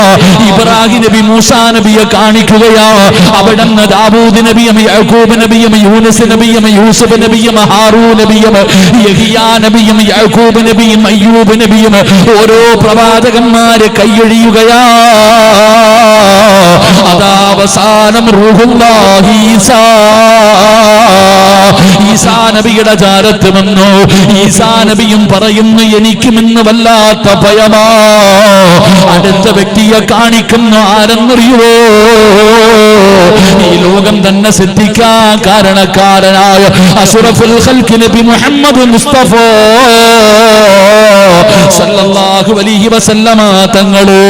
ഇബ്രാഹിം നബി മൂസാ നബിയെ കാണിക്കുകയാ. അവിടെ നിന്ന് ദാവൂദ് നബിയും യാക്കൂബ് നബിയും യൂനുസ് നബിയും യൂസുഫ് നബിയും ഹാറൂൻ നബിയും യഹിയാ നബിയും യാക്കൂബ് നബിയും അയ്യൂബ് നബിയും ഓരോ പ്രവാചകന്മാരെ കൈയൊഴിയുകയാ. അതാ അവസാനം റൂഹുല്ലാഹി ഈസാ ഈസാ നബിയുടെ ചാരത്ത് വന്നു. ഈസാ നബിയും പറയുന്നു, എനിക്കുമെന്ന് വല്ലാത്ത ഭയമാ. അടുത്ത വ്യക്തിയെ കാണിക്കുന്നു, ആരെന്നറിയുവോ? ഈ ലോകം തന്നെ സിദ്ധിക്കാൻ കാരണക്കാരനായ അഷ്റഫുൽ ഖൽഖ് നബി മുഹമ്മദ് മുസ്തഫ സല്ലല്ലാഹു അലൈഹി വസല്ലമ തങ്ങള്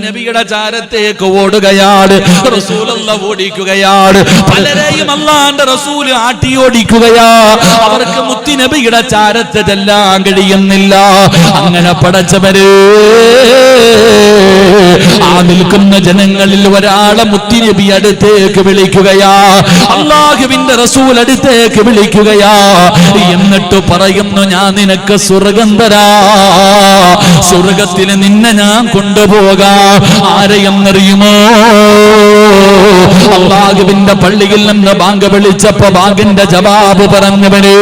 നബിയുടെ ചാരത്തേക്ക് ഓടുകയാണ്. റസൂലുള്ളാഹി ഓടിക്കുകയാണ്. പലരെയും അല്ലാഹുവിന്റെ റസൂൽ ആട്ടി ഓടിക്കുകയാ. അവർക്ക് മുത്തുനബിയുടെ ചാരത്ത് ചെല്ലാൻ കഴിയുന്നില്ല. അങ്ങനെ പടച്ചവരെ, ആ നിൽക്കുന്ന ജനങ്ങളിൽ ഒരാളെ മുത്തുനബി അടുത്തേക്ക് വിളിക്കുകയാ. അല്ലാഹുവിന്റെ റസൂൽ അടുത്തേക്ക് വിളിക്കുകയാ. എന്നിട്ട് പറയുന്നു, ഞാൻ നിനക്ക് സ്വർഗ്ഗം തരാ, സ്വർഗ്ഗത്തിൽ നിന്നെ ഞാൻ കൊണ്ടുപോകാം. ആരെയെന്നറിയുമോ? അല്ലാഹുവിന്റെ പള്ളിയിൽ നിന്ന് ബാങ്ക് വിളിച്ചപ്പോ ബാങ്കിന്റെ ജവാബ് പറഞ്ഞവനെ.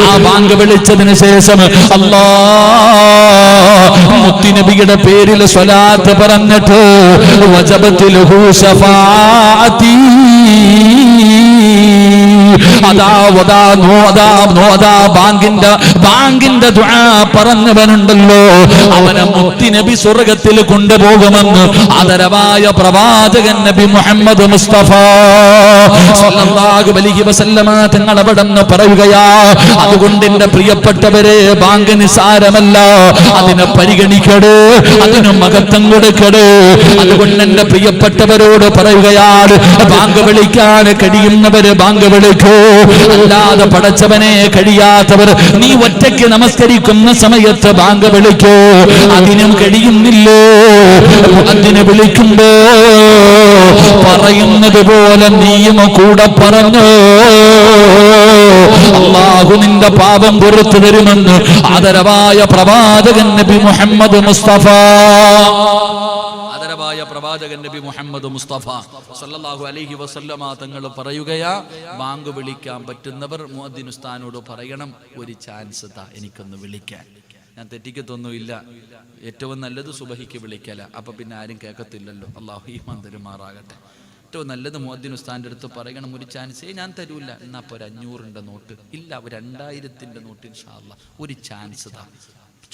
ആ ബാങ്ക് വിളിച്ചതിന് ശേഷം മുത്തുനബിയുടെ പേരിൽ സ്വലാത്ത് പറഞ്ഞിട്ട് വജബത്തിൽ ശഫാഅത്തി, ബാങ്കിന്റെ ദുആ പറഞ്ഞവനുണ്ടല്ലോ, അവനെ മുത്തുനബി സ്വർഗ്ഗത്തിൽ കൊണ്ടുപോകുമെന്ന് ആദരവായ പ്രവാചകൻ നബി മുഹമ്മദ് മുസ്തഫ സല്ലല്ലാഹു അലൈഹി വസല്ലമ തങ്ങൾ അവിടെന്ന് പറയുകയാ. അതുകൊണ്ട് എന്റെ പ്രിയപ്പെട്ടവരെ, ബാങ്ക് നിസാരമല്ല, അതിനെ പരിഗണിക്കട്, അതിന് മഹത്വം കൊടുക്കട്. അതുകൊണ്ട് എന്റെ പ്രിയപ്പെട്ടവരോട് പറയുകയാണ്, ബാങ്ക് വിളിക്കാൻ കഴിയുന്നവര് ബാങ്ക് വിളിക്കൂ. അല്ലാതെ പടച്ചവനെ കഴിയാത്തവർ, നീ ഒറ്റയ്ക്ക് നമസ്കരിക്കുന്ന സമയത്ത് ബാങ്ക് വിളിക്കൂ. അതിനും കഴിയുന്നില്ലോ, അതിനെ വിളിക്കുമ്പോ പറയുന്നത് പോലെ നീയും കൂടെ പറഞ്ഞു. അല്ലാഹു നിന്റെ പാപം പുറത്തു തരുമെന്ന് ആദരവായ പ്രവാചകൻ നബി മുഹമ്മദ് മുസ്തഫ, ആദരവായ പ്രവാചകൻ നബി മുഹമ്മദ് മുസ്തഫ സല്ലല്ലാഹു അലൈഹി വസല്ലമ തങ്ങൾ പറയുകയാ, ബാങ്ക് വിളിക്കാൻ പറ്റുന്നവർ മുഅദ്ദിൻ ഉസ്താദിനോട് പറയണം, ഒരു ചാൻസ് താ, എനിക്കൊന്ന് വിളിക്കാൻ. ഞാൻ തെറ്റിക്കത്തൊന്നുമില്ല. ഏറ്റവും നല്ലത് സുബഹിക്ക് വിളിക്കല, അപ്പൊ പിന്നെ ആരും കേൾക്കത്തില്ലല്ലോ. അല്ലാഹു ഈമാൻ തരുമാറാകട്ടെ. ഏറ്റവും നല്ലത് മുഅദ്ദിൻ ഉസ്താദിന്റെ അടുത്ത് പറയണം, ഒരു ചാൻസേ ഞാൻ തരൂല, എന്നാ ഇപ്പോൾ ഒരു 500ന്റെ നോട്ട് ഇല്ല, ഒരു 2000ന്റെ നോട്ട് ഇൻഷാ അല്ലാഹ്, ഒരു ചാൻസ് താ,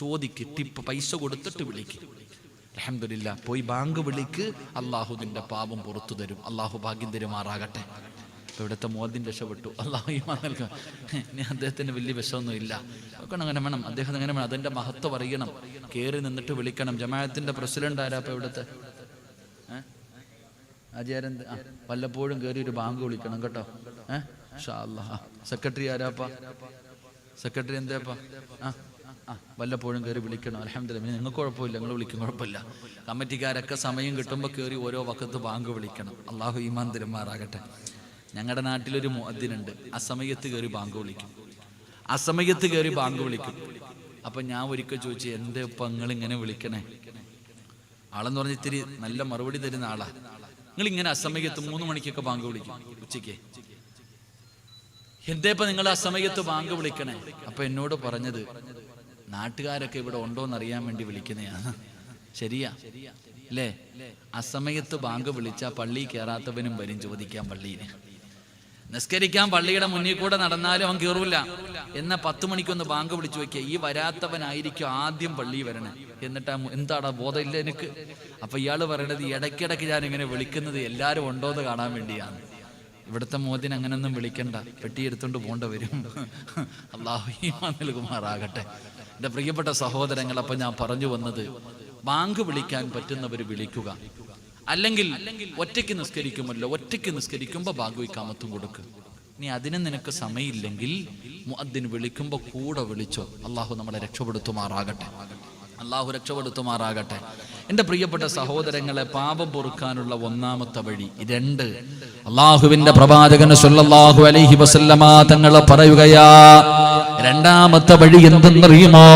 ചോദിക്ക്, ടിപ്പ് പൈസ കൊടുത്തിട്ട് വിളിക്ക്. അൽഹംദുലില്ലാ, പോയി ബാങ്ക് വിളിക്ക്, അല്ലാഹു നിന്റെ പാപം പുറത്തു തരും. അല്ലാഹു ഭാഗ്യം തരുമാറാകട്ടെ. ഇപ്പൊ ഇവിടുത്തെ മുഅദ്ദിൻ രക്ഷപ്പെട്ടു, അല്ലാഹു ഈമാൻ നൽകുക. ഇനി അദ്ദേഹത്തിന് വലിയ വിഷമൊന്നും ഇല്ല, അങ്ങനെ വേണം, അദ്ദേഹം അങ്ങനെ വേണം, അതിന്റെ മഹത്വം അറിയണം, കയറി നിന്നിട്ട് വിളിക്കണം. ജമാഅത്തിന്റെ പ്രസിഡന്റ് ആരാ ഇപ്പൊ ഇവിടുത്തെ? ആചാര്യൻ വല്ലപ്പോഴും കയറി ഒരു ബാങ്ക് വിളിക്കണം കേട്ടോ. ഇൻഷാ അല്ലാഹ്. സെക്രട്ടറി ആരാപ്പ? സെക്രട്ടറി എന്താപ്പാ? വല്ലപ്പോഴും കയറി വിളിക്കണം. അൽഹംദുലില്ലാ, നിങ്ങൾക്ക് കുഴപ്പമില്ല, നിങ്ങൾ വിളിക്കും, കുഴപ്പമില്ല. കമ്മിറ്റിക്കാരൊക്കെ സമയം കിട്ടുമ്പോൾ കയറി ഓരോ വക്കത്ത് ബാങ്ക് വിളിക്കണം. അല്ലാഹു ഈമാൻ തരുമാറാകട്ടെ. ഞങ്ങളുടെ നാട്ടിലൊരു മുഅദ്ദിനുണ്ട്, അസമയത്ത് കയറി ബാങ്ക് വിളിക്കും, അസമയത്ത് കയറി ബാങ്ക് വിളിക്കും. അപ്പൊ ഞാൻ ഒരിക്കൽ ചോദിച്ചു, എന്റെ ഇപ്പം നിങ്ങൾ ഇങ്ങനെ വിളിക്കണേ? ആളെന്ന് പറഞ്ഞ ഇത്തിരി നല്ല മറുപടി തരുന്ന ആളാ. നിങ്ങൾ ഇങ്ങനെ അസമയത്ത് 3 മണിക്കൊക്കെ ബാങ്ക് വിളിക്കും ഉച്ചയ്ക്ക്, എന്തേ ഇപ്പൊ നിങ്ങൾ അസമയത്ത് ബാങ്ക് വിളിക്കണേ? അപ്പൊ എന്നോട് പറഞ്ഞത്, നാട്ടുകാരൊക്കെ ഇവിടെ ഉണ്ടോന്ന് അറിയാൻ വേണ്ടി വിളിക്കുന്നതാണ്. ശരിയാ അല്ലേ? അസമയത്ത് ബാങ്ക് വിളിച്ചാൽ പള്ളി കയറാത്തവനും വരും ചോദിക്കാൻ പള്ളിയിൽ. നിസ്കരിക്കാൻ പള്ളിയുടെ മുന്നിൽ കൂടെ നടന്നാലും അവൻ കയറൂല. എന്നാ 10 മണിക്കൊന്ന് ബാങ്ക് വിളിച്ചു വെക്കുക, ഈ വരാത്തവനായിരിക്കും ആദ്യം പള്ളി വരണേ. എന്നിട്ട് എന്താടാ ബോധമില്ല എനിക്ക്? അപ്പൊ ഇയാള് പറയണത്, ഇടയ്ക്കിടയ്ക്ക് ഞാൻ ഇങ്ങനെ വിളിക്കുന്നത് എല്ലാരും ഉണ്ടോന്ന് കാണാൻ വേണ്ടിയാണ്. ഇവിടുത്തെ മോദിന് അങ്ങനൊന്നും വിളിക്കണ്ട, പെട്ടിയെടുത്തോണ്ട് പോണ്ട വരും. അല്ലാഹു ഈമാൻ നൽകുമാറാകട്ടെ. എൻ്റെ പ്രിയപ്പെട്ട സഹോദരങ്ങൾ, അപ്പം ഞാൻ പറഞ്ഞു വന്നത്, ബാങ്ക് വിളിക്കാൻ പറ്റുന്നവർ വിളിക്കുക. അല്ലെങ്കിൽ ഒറ്റയ്ക്ക് നിസ്കരിക്കുമല്ലോ, ഒറ്റയ്ക്ക് നിസ്കരിക്കുമ്പോൾ ബാങ്ക് വയ്ക്കാമത്തും കൊടുക്കുക. നീ അതിന് നിനക്ക് സമയമില്ലെങ്കിൽ മുഅദ്ദിൻ വിളിക്കുമ്പോൾ കൂടെ വിളിച്ചോ. അള്ളാഹു നമ്മളെ രക്ഷപ്പെടുത്തുമാറാകട്ടെ, അള്ളാഹു രക്ഷപ്പെടുത്തുമാറാകട്ടെ. എൻ്റെ പ്രിയപ്പെട്ട സഹോദരങ്ങളെ, പാപം പൊറുക്കാനുള്ള ഒന്നാമത്തെ വഴി 2. അള്ളാഹുവിന്റെ പ്രവാചകൻ സല്ലല്ലാഹു അലൈഹി വസല്ലമ തങ്ങൾ പറയുകയാ, രണ്ടാമത്തെ വഴി എന്തെന്നറിയുമോ?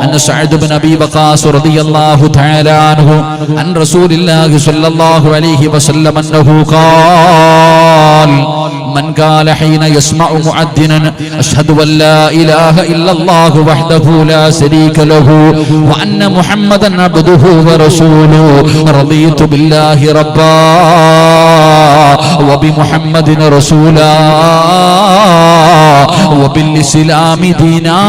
അന്ന സഅദ് ഇബ്നു അബീ വഖാസ് റളിയല്ലാഹു തആല അൻഹു അൻ റസൂലില്ലാഹി സ്വല്ലല്ലാഹു അലൈഹി വസല്ലം അന്നഹു ഖാൽ മൻ ഖാല ഹീന യസ്മഉ മുഅദ്ദിനൻ അഷ്ഹദു അൻ ലാ ഇലാഹ ഇല്ലല്ലാഹു വഹ്ദഹു ലാ ശരീക ലഹു വ അന്ന മുഹമ്മദൻ അബ്ദുഹു വ റസൂലുഹു റളിതു ബില്ലാഹി റബ്ബാ വ ബി മുഹമ്മദിൻ റസൂലാ വ ബിൽ ഇസ്ലാമി ദീനാ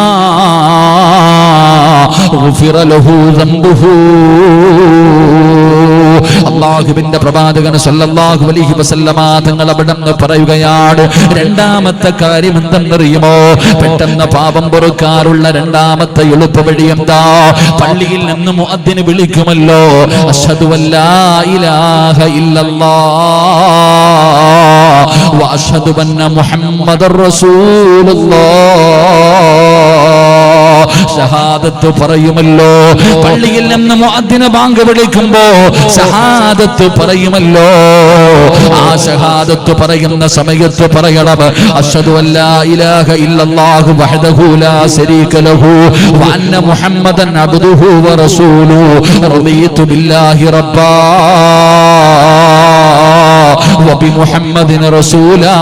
ഗുഫിറ ലഹു ദംബുഹു. അല്ലാഹുവിന്റെ പ്രവാചകൻ സല്ലല്ലാഹു അലൈഹി വസല്ലമ തങ്ങൾ അവിടുന്ന് പറയുകയാണ്, രണ്ടാമത്തെ കാര്യം എന്തെന്നറിയുമോ? പെട്ടെന്ന് പാപം പൊറുക്കാറുള്ള രണ്ടാമത്തെ എളുപ്പവഴി എന്താ? പള്ളിയിൽ നിന്ന് മുഅദ്ദിൻ വിളിക്കുമല്ലോ, അശ്ഹദു അല്ലാ ഇലാഹ ഇല്ലല്ലാഹ് വ അശ്ഹദു അന്ന മുഹമ്മദർ റസൂലുള്ളാഹ്, ഷഹാദത്ത് പറയുമല്ലോ. പള്ളിയിൽ നിന്ന് മുഅദ്ദിൻ ബാങ്ക് വിളിക്കുമ്പോ ഷഹാദത്ത് പറയുമല്ലോ. ആ ഷഹാദത്ത് പറയുന്ന സമയത്ത് പറയണം, അശ്ഹദു അല്ലാ ഇലാഹ ഇല്ലല്ലാഹു വഹ്ദഹു ലാ ശരീക ലഹു വ അന്ന മുഹമ്മദൻ അബ്ദുഹു വ റസൂലുഹു റളിതു ബില്ലാഹി റബ്ബാ വ ബി മുഹമ്മദിൻ റസൂലാ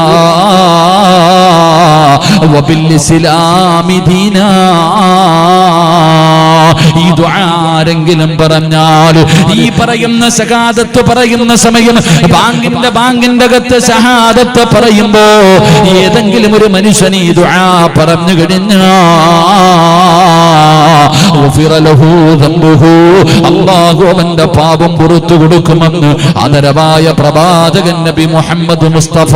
വ ബിൽ ഇസ്ലാമി ദീനാ. ഈ ദുആ ആരെങ്കിലും പറഞ്ഞാൽ, ഈ പറയുന്ന ഷഹാദത്ത് പറയുന്ന സമയം ബാങ്കിന്റെ അകത്ത് ഷഹാദത്ത് പറയുമ്പോ ഏതെങ്കിലും ഒരു മനുഷ്യൻ ഈ ദുആ പറഞ്ഞു കഴിഞ്ഞാൽ അല്ലാഹു അവന്റെ പാപം പുറത്തു കൊടുക്കുമെന്ന് ആദരവായ പ്രവാചകൻ നബി മുഹമ്മദ് മുസ്തഫ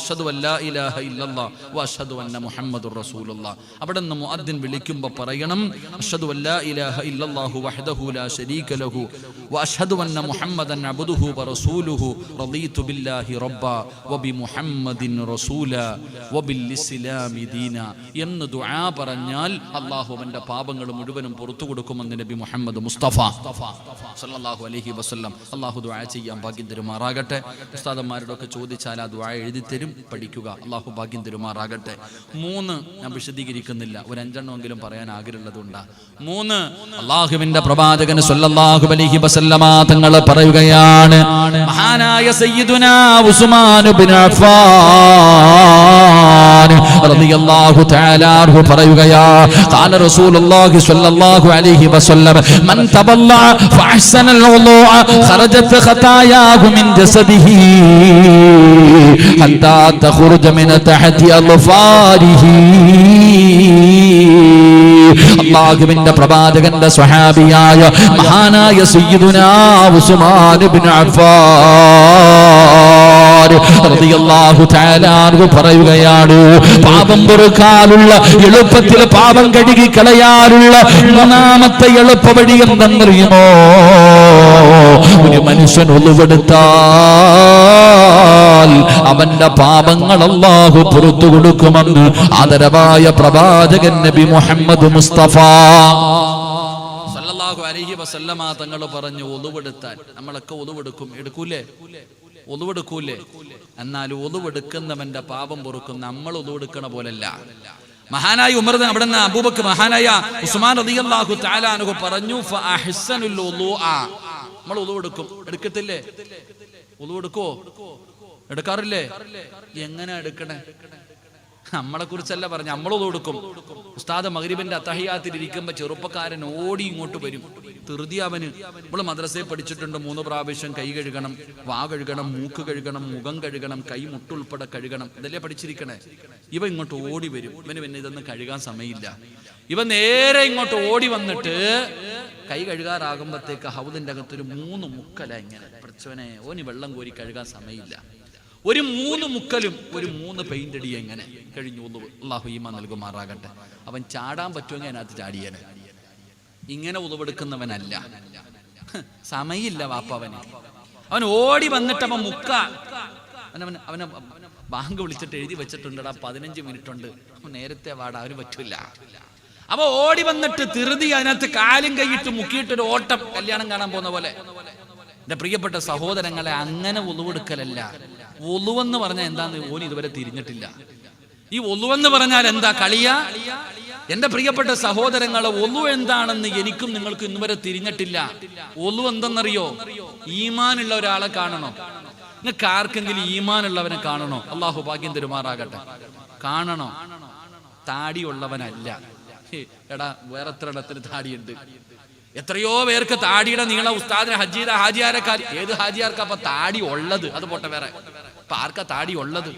അശ്ഹദു അല്ലാ ഇലാഹ ഇല്ലല്ലാഹ് വ അശ്ഹദു അന്ന മുഹമ്മദുർ റസൂലുള്ളാഹ്. അവിടെ നിന്ന് മുഅദ്ദിൻ വിളിക്കുമ്പോൾ പറയണം, അശ്ഹദു അല്ലാ ഇലാഹ ഇല്ലല്ലാഹു വഹ്ദഹു ലാ ശരീക ലഹു വ അശ്ഹദു അന്ന മുഹമ്മദൻ അബ്ദുഹു വ റസൂലുഹു റളീതു ബില്ലാഹി റബ്ബാ വ ബി മുഹമ്മദിൻ റസൂലാ വ ബിൽ ഇസ്ലാമി ദീനാ എന്ന് ദുആ പറഞ്ഞാൽ അല്ലാഹു അവന്റെ പാപങ്ങൾ മുഴുവനും പുറത്തു കൊടുക്കുമെന്ന് നബി മുഹമ്മദ് മുസ്തഫ സല്ലല്ലാഹു അലൈഹി വസല്ലം. അല്ലാഹു ദുആ ചെയ്യാൻ ഭാഗ്യം തരുമാറാകട്ടെ. ഉസ്താദന്മാരോടൊക്കെ ചോദിച്ചാൽ ആ ദുആ എഴുതി തരും, പഠിക്കുക. അല്ലാഹു ഭാഗ്യം തരുമാറാകട്ടെ. 3 ഞാൻ വിശദീകരിക്കുന്നില്ല, ഒരു 5എണ്ണമെങ്കിലും പറയാൻ ആഗ്രഹമുള്ളതുണ്ട്. 3 അല്ലാഹുവിന്റെ പ്രവാചകൻ സല്ലല്ലാഹു അലൈഹി വസല്ലമ തങ്ങൾ പറയുകയാണ്, മഹാനായ സയ്യിദുനാ ഉസ്മാൻ ഇബ്നു അഫ്ഫാൻ റളിയല്ലാഹു തആല അൻഹു പറയുകയാ, ഖാല റസൂലുള്ളാഹി സ്വല്ലല്ലാഹു അലൈഹി വസല്ലം മൻ തബല്ല ഫഅഹ്സനൽ വുളൂഅ ഖറജത് ഖതായാഹു മിൻ ജസദിഹി ഹത്താ തഖറുജ മിൻ തഹതി അൽഫാരിഹി. അല്ലാഹുവിന്റെ പ്രവാചകന്റെ സ്വഹാബിയായ മഹാനായ സയ്യിദുനാ ഉസ്മാൻ ഇബ്നു അഫ്ഫാൻ റളിയല്ലാഹു തആല അൻഹു പറയുകയാണ്, പാപം പൊറുക്കാനുള്ള, എളുപ്പത്തിൽ പാപം കഴുകി കളയാനുള്ള 3ാമത്തെ എളുപ്പവഴി എന്തെന്നറിയുമോ? ഒരു മനുഷ്യൻ ഒളിവെടുത്താൽ അവന്റെ പാപങ്ങൾ അല്ലാഹു പുറത്തു കൊടുക്കുമെന്ന് ആദരവായ പ്രവാചകൻ നബി മുഹമ്മദ് മുസ്തഫ സല്ലല്ലാഹു അലൈഹി വസല്ലമ തങ്ങൾ പറഞ്ഞു, ഒളിവെടുത്താൽ നമ്മളൊക്കെ ഒളിവെടുക്കും, എടുക്കൂലേ? ഒളിവെടുക്കൂലേ? എന്നാൽ ഒളിവെടുക്കുന്നവന്റെ പാപം പൊറുക്കും. നമ്മൾ ഒളിവെടുക്കണ പോലല്ല. മഹാനായ ഉമർ, അവിടെ നിന്ന് അബൂബക്കർ, മഹാനായ ഉസ്മാൻ റളിയല്ലാഹു തആല അൻഹു പറഞ്ഞു, ഫഅഹ്സനുൽ വുളൂഅ. നമ്മൾ ഒളിവെടുക്കും, എടുക്കത്തില്ലേ? ഒളിവെടുക്കോ? എടുക്കാറില്ലേ? എങ്ങനെ എടുക്കണേ? നമ്മളെ കുറിച്ചല്ല പറഞ്ഞു, നമ്മളൊന്നും കൊടുക്കും. ഉസ്താദ് മഗ്രിബിന്റെ അത്തഹിയാത്തിൽ ഇരിക്കുമ്പോ ചെറുപ്പക്കാരൻ ഓടി ഇങ്ങോട്ട് വരും. ധൃതി അവന്. നമ്മൾ മദ്രസയിൽ പഠിച്ചിട്ടുണ്ട്, 3 പ്രാവശ്യം കൈ കഴുകണം, വാ കഴുകണം, മൂക്ക് കഴുകണം, മുഖം കഴുകണം, കൈ മുട്ടുൾപ്പെടെ കഴുകണം. ഇതല്ലേ പഠിച്ചിരിക്കണേ? ഇവ ഇങ്ങോട്ട് ഓടി വരും. ഇവന് പിന്നെ ഇതൊന്നും കഴുകാൻ സമയമില്ല. ഇവ നേരെ ഇങ്ങോട്ട് ഓടി വന്നിട്ട് കൈ കഴുകാറാകുമ്പോഴത്തേക്ക് ഹൗദിന്റെ അകത്തൊരു 3 മുക്കല ഇങ്ങനെ പഠിച്ചവനെ ഓന് വെള്ളം കോരി കഴുകാൻ സമയമില്ല. ഒരു 3 മുക്കലും ഒരു 3 പെയിന്റ് അടി എങ്ങനെ കഴിഞ്ഞു. അല്ലാഹു ഈമാൻ നൽകുമാറാകട്ടെ. അവൻ ചാടാൻ പറ്റുമെങ്കിൽ അതിനകത്ത് ചാടിയനെ. ഇങ്ങനെ ഉളവെടുക്കുന്നവനല്ല, സമയമില്ല വാപ്പവന്. അവൻ ഓടി വന്നിട്ട് അവൻ മുക്ക അവനെ ബാങ്ക് വിളിച്ചിട്ട് എഴുതി വെച്ചിട്ടുണ്ടടാ 15 മിനിറ്റ് ഉണ്ട്, നേരത്തെ വാടാ, അവന് പറ്റൂല. അപ്പൊ ഓടി വന്നിട്ട് ധൃതി അതിനകത്ത് കാലും കൈയിട്ട് മുക്കിയിട്ടൊരു ഓട്ടം, കല്യാണം കാണാൻ പോകുന്ന പോലെ. എന്റെ പ്രിയപ്പെട്ട സഹോദരങ്ങളെ, അങ്ങനെ ഒളിവെടുക്കലല്ല. ഒളുവെന്ന് പറഞ്ഞാൽ എന്താന്ന് ഓന് ഇതുവരെ തിരിഞ്ഞിട്ടില്ല. ഈ ഒളുവെന്ന് പറഞ്ഞാൽ എന്താ? കളിയാ? എന്റെ പ്രിയപ്പെട്ട സഹോദരങ്ങളെ, ഒളു എന്താണെന്ന് എനിക്കും നിങ്ങൾക്കും ഇന്നുവരെ തിരിഞ്ഞിട്ടില്ല. ഒളു എന്തെന്നറിയോ? ഈമാനുള്ള ഒരാളെ കാണണോ? നിങ്ങൾക്ക് ആർക്കെങ്കിലും ഈമാനുള്ളവനെ കാണണോ? അള്ളാഹു ഭാഗ്യം തരുമാറാകട്ടെ. കാണണോ? താടിയുള്ളവനല്ല. എടാ വേറെ എത്ര ഇടത്തിന് താടിയുണ്ട്? എത്രയോ പേർക്ക് താടിയുടെ നീളം ഉസ്താദിനെ ഹജ്ജിയുടെ ഹാജിയാരക്കാർ. ഏത് ഹാജിയാർക്കാ അപ്പൊ താടി ഉള്ളത്? അത് പോട്ടെ, വേറെ ഇപ്പൊ ആർക്കാ താടി ഉള്ളത്?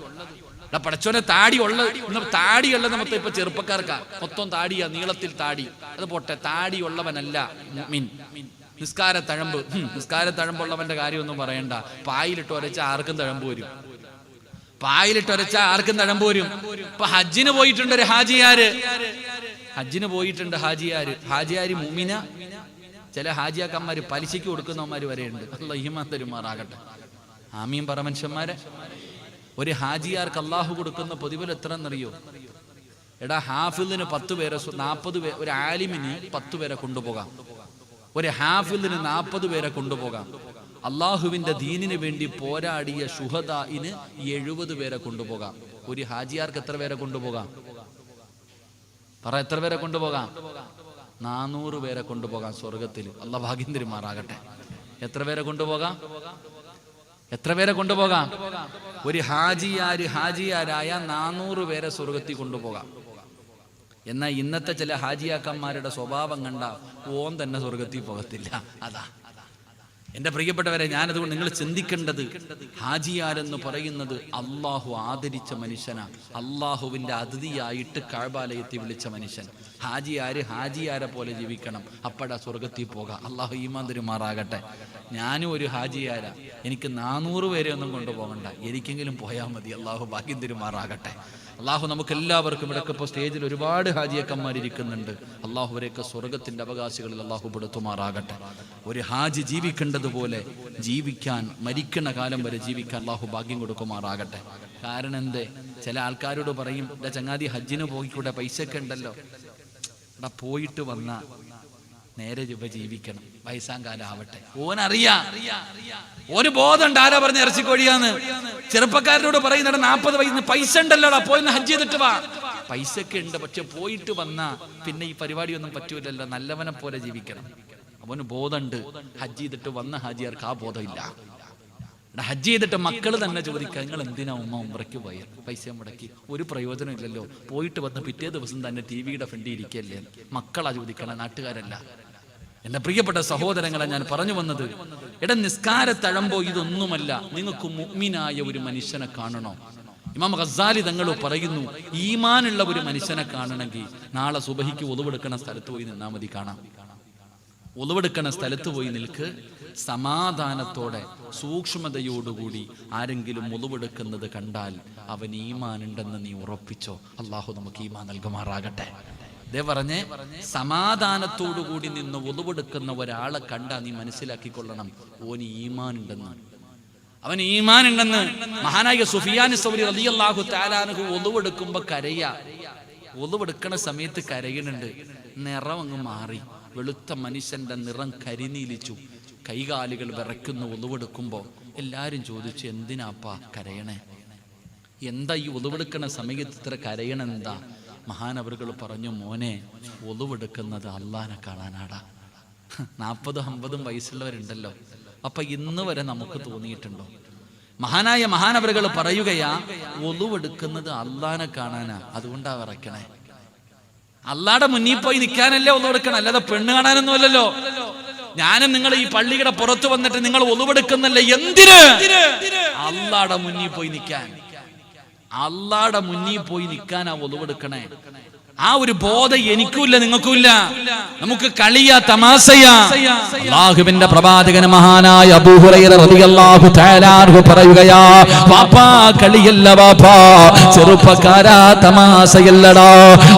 പടച്ചോനെ താടി ഉള്ളത്, താടിയുള്ളത് മൊത്തം ഇപ്പൊ ചെറുപ്പക്കാർക്കാ മൊത്തം താടിയാ, നീളത്തിൽ താടി. അത് പോട്ടെ, താടി ഉള്ളവനല്ല മുഅ്മിൻ. നിസ്കാര തഴമ്പുള്ളവന്റെ കാര്യമൊന്നും പറയണ്ട. പായിലിട്ട് ഒരച്ച ആർക്കും തഴമ്പ് വരും. ഇപ്പൊ ഹജ്ജിന് പോയിട്ടുണ്ട് ഒരു ഹാജിയാര്, ഹാജിയാര് മുഅ്മിന. ചില ഹാജിയാക്കന്മാര് പലിശയ്ക്ക് കൊടുക്കുന്നവന്മാര് വരെയുണ്ട്. അല്ലാഹു ഈമാൻ തരുമാറാകട്ടെ. ആമീൻ പറ മനുഷ്യന്മാരെ. ഒരു ഹാജിയാർക്ക് അള്ളാഹു കൊടുക്കുന്ന പ്രതിഫലം എത്ര എന്നറിയോ? എടാ ഹാഫിളിന് 10 പേരെ, 40 പേര്, ഒരു ആലിമിന് 10 പേരെ കൊണ്ടുപോകാം. ഒരു ഹാഫിളിന് 40 പേരെ കൊണ്ടുപോകാം. അള്ളാഹുവിന്റെ ദീനിന് വേണ്ടി പോരാടിയ ശുഹദാഇന് 70 പേരെ കൊണ്ടുപോകാം. ഒരു ഹാജിയാർക്ക് എത്ര പേരെ കൊണ്ടുപോകാം? പറ, എത്ര പേരെ കൊണ്ടുപോകാം? 400 പേരെ കൊണ്ടുപോകാം സ്വർഗത്തിൽ. അല്ലാഹു ഭാഗ്യം തരുമാറാകട്ടെ. എത്ര പേരെ കൊണ്ടുപോകാം? ഒരു ഹാജിയാരായ 400 പേരെ സ്വർഗത്തിൽ കൊണ്ടുപോകാം. എന്നാൽ ഇന്നത്തെ ചില ഹാജിയാക്കന്മാരുടെ സ്വഭാവം കണ്ട ഓൻ തന്നെ സ്വർഗത്തിൽ പോകത്തില്ല. അതാ എന്റെ പ്രിയപ്പെട്ടവരെ, ഞാനതുകൊണ്ട് നിങ്ങൾ ചിന്തിക്കേണ്ടത്, ഹാജിയാരെന്ന് പറയുന്നത് അള്ളാഹു ആദരിച്ച മനുഷ്യനാ. അള്ളാഹുവിന്റെ അതിഥിയായിട്ട് കഅബാലയത്തിൽ വിളിച്ച മനുഷ്യൻ. ഹാജിയാരെ പോലെ ജീവിക്കണം, അപ്പടാ സ്വർഗത്തിൽ പോകാം. അള്ളാഹു ഈമാൻ തരുമാറാകട്ടെ. ഞാനും ഒരു ഹാജിയാരാ. എനിക്ക് 400 പേരെ ഒന്നും കൊണ്ടുപോകണ്ട, എനിക്കെങ്കിലും പോയാൽ മതി. അള്ളാഹു ഭാഗ്യം തരുമാറാകട്ടെ. അള്ളാഹു നമുക്ക് എല്ലാവർക്കും, ഇവിടെയൊക്കെ ഇപ്പോൾ സ്റ്റേജിൽ ഒരുപാട് ഹാജിയക്കന്മാരിയ്ക്കുന്നുണ്ട്. അള്ളാഹു അവരെയൊക്കെ സ്വർഗത്തിന്റെ അവകാശികളിൽ അള്ളാഹു പെടുത്തുമാറാകട്ടെ. ഒരു ഹാജി ജീവിക്കേണ്ടതുപോലെ ജീവിക്കാൻ, മരിക്കുന്ന കാലം വരെ ജീവിക്കാൻ അള്ളാഹു ഭാഗ്യം കൊടുക്കുമാറാകട്ടെ. കാരണം എന്തേ, ചില ആൾക്കാരോട് പറയും, ചങ്ങാതി ഹജ്ജിന് പോയിക്കൂടെ, പൈസയൊക്കെ ഉണ്ടല്ലോ. എടാ പോയിട്ട് വന്ന നേരെ ജീവിക്കണം, വയസ്സാങ്കാലം ആവട്ടെ. ഓനറിയാം, ഒരു ബോധമുണ്ട് ആരാ പറഞ്ഞ ഇറച്ചിക്കോഴിയാന്ന്. ചെറുപ്പക്കാരനോട് പറയുന്നത് 40 വയസ്സിന് പൈസ ഉണ്ടല്ലോടാ, പോയി ഹജ്ജ് ചെയ്തിട്ട് വാ. പൈസയൊക്കെ ഉണ്ട്, പക്ഷെ പോയിട്ട് വന്നാ പിന്നെ ഈ പരിപാടിയൊന്നും പറ്റൂലല്ലോ. നല്ലവനെ പോലെ ജീവിക്കണം. അവന് ബോധമുണ്ട്. ഹജ്ജ് ചെയ്തിട്ട് വന്ന ഹാജിയാർക്ക് ആ ബോധമില്ല. ഹജ്ജ് ചെയ്തിട്ട് മക്കൾ തന്നെ ചോദിക്കുക, നിങ്ങൾ എന്തിനാ ഉമ്മ ഉംറയ്ക്ക് പോയത്? പൈസ മുടക്കി ഒരു പ്രയോജനം ഇല്ലല്ലോ. പോയിട്ട് വന്ന് പിറ്റേ ദിവസം തന്നെ ടിവിയുടെ ഫ്രണ്ടിൽ ഇരിക്കല്ലേ. മക്കളാ ചോദിക്കണം, നാട്ടുകാരല്ല. എന്റെ പ്രിയപ്പെട്ട സഹോദരങ്ങളെ, ഞാൻ പറഞ്ഞു വന്നത്, നിസ്കാരത്തഴമ്പോ ഇതൊന്നുമല്ല. നിങ്ങൾക്ക് മുഅ്മിനായ ഒരു മനുഷ്യനെ കാണണോ? ഇമാം ഗസാലി തങ്ങൾ പറയുന്നു, ഈമാനുള്ള ഒരു മനുഷ്യനെ കാണണമെങ്കിൽ നാളെ സുബഹിക്ക് ഒളിവെടുക്കണ സ്ഥലത്ത് പോയി നിന്നാ മതി. കാണാം, ഒളിവെടുക്കണ സ്ഥലത്ത് പോയി നിൽക്ക്. സമാധാനത്തോടെ സൂക്ഷ്മതയോടുകൂടി ആരെങ്കിലും ഒളിവെടുക്കുന്നത് കണ്ടാൽ അവൻ ഈമാനുണ്ടെന്ന് നീ ഉറപ്പിച്ചോ. അള്ളാഹു നമുക്ക് ഈമാൻ നൽകുമാറാകട്ടെ. ദേ പറഞ്ഞേ, സമാധാനത്തോടുകൂടി നിന്ന് ഒളിവെടുക്കുന്ന ഒരാളെ കണ്ടാ നീ മനസ്സിലാക്കിക്കൊള്ളണം, ഓന് ഈമാനുണ്ടെന്ന്. അവൻ ഈമാനുണ്ടെന്ന് മഹാനായ സുഫിയാൻ സൗരി റളിയല്ലാഹു തആല അൻഹു ഒളിവെടുക്കുമ്പോ കരയാ. ഒളിവെടുക്കണ സമയത്ത് കരയുന്നുണ്ട്. നിറം അങ്ങ് മാറി, വെളുത്ത മനുഷ്യന്റെ നിറം കരിനീലിച്ചു, കൈകാലുകൾ വിറയ്ക്കുന്നു. ഒളിവെടുക്കുമ്പോ എല്ലാരും ചോദിച്ചു, എന്തിനാപ്പാ കരയണേ? എന്താ ഈ ഒളിവെടുക്കണ സമയത്ത് ഇത്ര കരയണെന്താ? മഹാനവറുകൾ പറഞ്ഞു, മോനെ, ഒളിവെടുക്കുന്നത് അള്ളാനെ കാണാനാടാ. 40-50 വയസ്സുള്ളവരുണ്ടല്ലോ. അപ്പൊ ഇന്ന് വരെ നമുക്ക് തോന്നിയിട്ടുണ്ടോ? മഹാനവറുകൾ പറയുകയാ, ഒളിവെടുക്കുന്നത് അള്ളാനെ കാണാനാ, അതുകൊണ്ടാ വിറയ്ക്കണേ. അള്ളാടെ മുന്നിൽ പോയി നിൽക്കാനല്ലേ ഒളിവെടുക്കണം, അല്ലാതെ പെണ്ണ് കാണാനൊന്നും അല്ലല്ലോ. ഞാനും നിങ്ങൾ ഈ പള്ളിയുടെ പുറത്ത് വന്നിട്ട് നിങ്ങൾ ഒളിവെടുക്കുന്നല്ലേ? എന്തിന്? അള്ളാടെ മുന്നിൽ പോയി നിൽക്കാൻ. അള്ളാടെ മുന്നിൽ പോയി നിൽക്കാനാ ഒളിവെടുക്കണേ. ആ ഒരു ബോധം എനിക്കുമില്ല, നിങ്ങൾക്കുമില്ല. നമുക്ക് കളിയാ, തമാശയാ. അല്ലാഹുവിന്റെ പ്രവാചകൻ മഹാനായ അബൂ ഹുറൈറ റളിയല്ലാഹു തആല അൻഹു പറയുകയാ, വാപ്പാ കളിയല്ല വാപ്പാ, ചെറുപ്പക്കാരാ തമാശയല്ലടാ.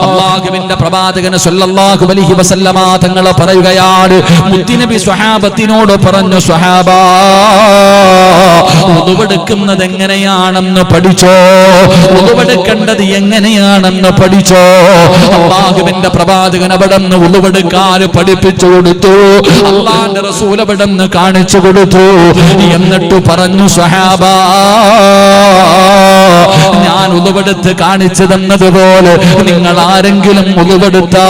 അല്ലാഹുവിന്റെ പ്രവാചകൻ സല്ലല്ലാഹു അലൈഹി വസല്ലമ തങ്ങൾ പറയുകയാണ്, മുത്തുനബി സ്വഹാബത്തിനോട് പറഞ്ഞു, സ്വഹാബാ, ഉളുവെടുക്കുന്നത് എങ്ങനെയാണെന്ന് പഠിച്ചോ, ഉളുവെടുക്കേണ്ടത് എങ്ങനെയാണെന്ന് പഠിച്ചോ. അല്ലാഹുവിന്റെ പ്രവാചകൻ അവിടുന്ന് ഉളുവെടുക്കാൻ പഠിപ്പിച്ചു കൊടുത്തു. അല്ലാഹുവിന്റെ റസൂൽ അവിടുന്ന് കാണിച്ചു കൊടുത്തു. എന്നിട്ട് പറഞ്ഞു, സ്വഹാബാ, ഞാൻ ഞാൻ ഉളുവെടുത്ത് കാണിച്ചു തന്നതുപോലെ നിങ്ങൾ ആരെങ്കിലും ഉളുവെടുത്താ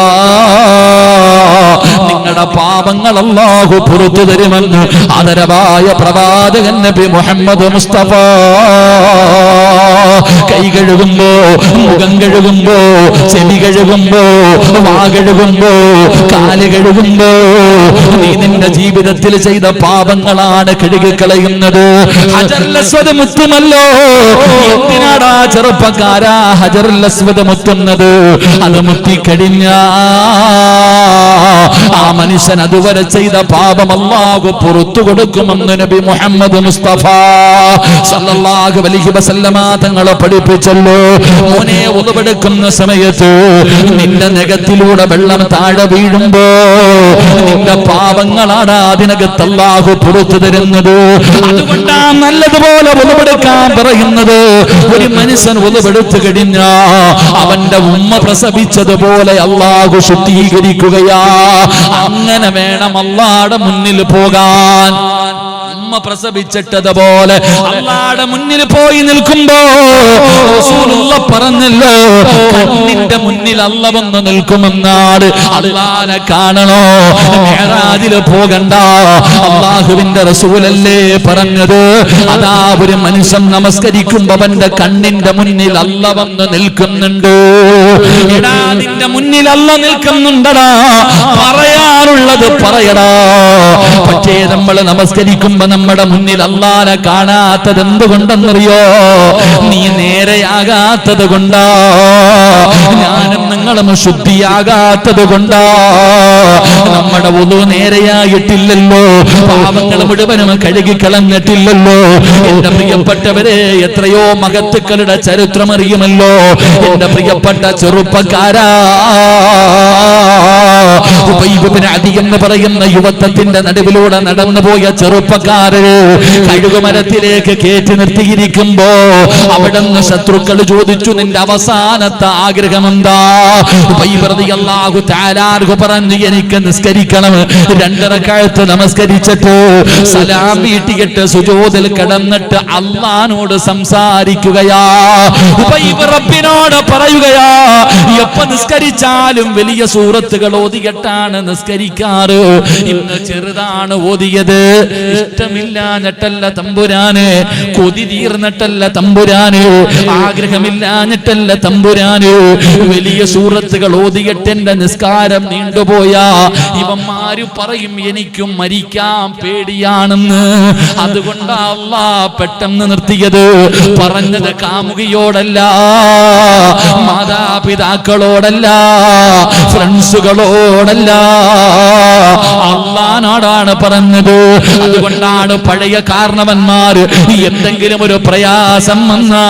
നിങ്ങളുടെ പാപങ്ങൾ അല്ലാഹു പുറത്തു തരുമെന്ന് ആദരവായ പ്രവാചകൻ നബി മുഹമ്മദ് മുസ്തഫ. കൈ കഴുകുമ്പോ, മുഖം കഴുകുമ്പോ, ചെവി കഴുകുമ്പോ, വാ കഴുകുമ്പോ, കാല് കഴുകുമ്പോ നീ നിന്റെ ജീവിതത്തിൽ ചെയ്ത പാപങ്ങളാണ് കഴുകിക്കളയുന്നത്. ഹജറുൽ അസ്വദ് മുത്തുമല്ലോ. എന്തിനാടാ ചെറുപ്പക്കാരാ ഹജറുൽ അസ്വദ് മുത്തുന്നത്? അത് മുത്തിക്കഴിഞ്ഞാ ആ മനുഷ്യൻ അതുവരെ ചെയ്ത പാപം അല്ലാഹു പുറത്തു കൊടുക്കുമെന്ന് നബി മുഹമ്മദ് മുസ്തഫ സല്ലല്ലാഹു അലൈഹി വസല്ലമ തങ്ങളെ പഠിപ്പിച്ചല്ലോ. മോനെ ഉളുവെടുക്കുന്ന സമയത്ത് നിന്റെ നഖത്തിലൂടെ വെള്ളം താഴെ വീഴുമ്പോ നിന്റെ പാപങ്ങളാണ് അതിനകത്ത് അല്ലാഹു പുറത്തു തരുന്നത്. അതുകൊണ്ടാണ് നല്ലതുപോലെ ഉളുവെടുക്കാൻ പറയുന്നത്. ഒരു മനുഷ്യൻ ഉളുവെടുത്തു കഴിഞ്ഞാ അവന്റെ ഉമ്മ പ്രസവിച്ചതുപോലെ അല്ലാഹു ശുദ്ധീകരിക്കുകയാ. അങ്ങനെ വേണം അല്ലാഹുവിന്റെ മുന്നിൽ പോകാൻ. ഉമ്മ പ്രസവിച്ചിട്ടതുപോലെ അല്ലാഹുവിന്റെ മുന്നിൽ പോയി നിൽക്കുമ്പോ റസൂലുള്ളാഹി പറഞ്ഞല്ലോ, കണ്ണിന്റെ മുന്നിൽ അല്ലാഹ് വന്ന് നിൽക്കുമെന്നാണ്. അല്ലാഹുവിനെ കാണണോ? മിഅ്റാജിൽ പോകണ്ട. അല്ലാഹുവിന്റെ റസൂലല്ലേ പറഞ്ഞത്? അതാ ഒരു മനുഷ്യൻ നമസ്കരിക്കുമ്പോ അവന്റെ കണ്ണിന്റെ മുന്നിൽ അല്ലാഹ് വന്ന് നിൽക്കുന്നുണ്ട്. എടാ നിന്റെ മുന്നിൽ അല്ലാഹ് നിൽക്കുന്നുണ്ടടാ, പറയാനുള്ളത് പറയടാ. പക്ഷേ നമ്മൾ നമസ്കരിക്കുമ്പോ നമ്മുടെ മുന്നിൽ അല്ലാഹുവിനെ കാണാത്തത് എന്തുകൊണ്ടെന്നറിയോ? നീ നേരെയാകാത്തത് കൊണ്ടാ. ഞാനും നിങ്ങളും ശുദ്ധിയാകാത്തത് കൊണ്ടാ. നമ്മുടെ വുളു നേരെയായിട്ടില്ലല്ലോ. പാപങ്ങൾ മുഴുവനും കഴുകിക്കളഞ്ഞിട്ടില്ലല്ലോ. എന്റെ പ്രിയപ്പെട്ടവരെ, എത്രയോ മഹത്തുക്കളുടെ ചരിത്രം അറിയുമല്ലോ. എന്റെ പ്രിയപ്പെട്ട ചെറുപ്പക്കാരാ, ഉബയ്യ് ഇബ്നു അദി എന്ന് പറയുന്ന യുവത്വത്തിന്റെ നടുവിലൂടെ നടന്നുപോയ ചെറുപ്പക്കാര് കഴുകുമരത്തിലേക്ക് കയറ്റി നിർത്തിയിരിക്കുമ്പോ അവിടുന്ന് ശത്രുക്കൾ ചോദിച്ചു, നിന്റെ അവസാനത്തെ ആഗ്രഹം എന്താ? ഉബയ്യ് റളിയല്ലാഹു തആല അൻഹു പറഞ്ഞു, എനിക്ക് നിസ്കരിക്കണം. 2 റക്അത്ത് നമസ്കരിച്ചിട്ട് സലാം വീട്ടിയിട്ട് സുജൂദിൽ കിടന്നിട്ട് അല്ലാഹുവോട് സംസാരിക്കുകയാ. ഉബയ്യ് റബ്ബിനോട് പറയുകയാ, എപ്പോ നിസ്കരിച്ചാലും വലിയ സൂറത്തുകൾ ഓതിയിട്ടാണ് നിസ്കരിക്കാറ്. ഇന്ന് ചെറുതാണ് ഓതിയത്. ഇഷ്ടമില്ലാഞ്ഞിട്ടല്ല തമ്പുരാന്, കൊതി തീർന്നിട്ടല്ല തമ്പുരാന്, ആഗ്രഹമില്ലാഞ്ഞിട്ടല്ല തമ്പുരാന്. വലിയ സൂറത്തുകൾ ഓതിയിട്ട് എന്റെ നിസ്കാരം നീണ്ടുപോയാ ഇവന്മാര് പറയും എനിക്കും മരിക്കാൻ പേടിയാണെന്ന്. അതുകൊണ്ടാ അല്ലാഹ് പെട്ടെന്ന് നിർത്തിയത്. പറഞ്ഞത് കാമുകിയോടല്ല, മാതാപിതാക്കളോടല്ല, ഫ്രണ്ട്സുകളോടല്ല, അല്ലാഹുവോടാണ് പറഞ്ഞത്. അതുകൊണ്ടാണ് പഴയ കാരണവന്മാർ എന്തെങ്കിലും ഒരു പ്രയാസം വന്നാ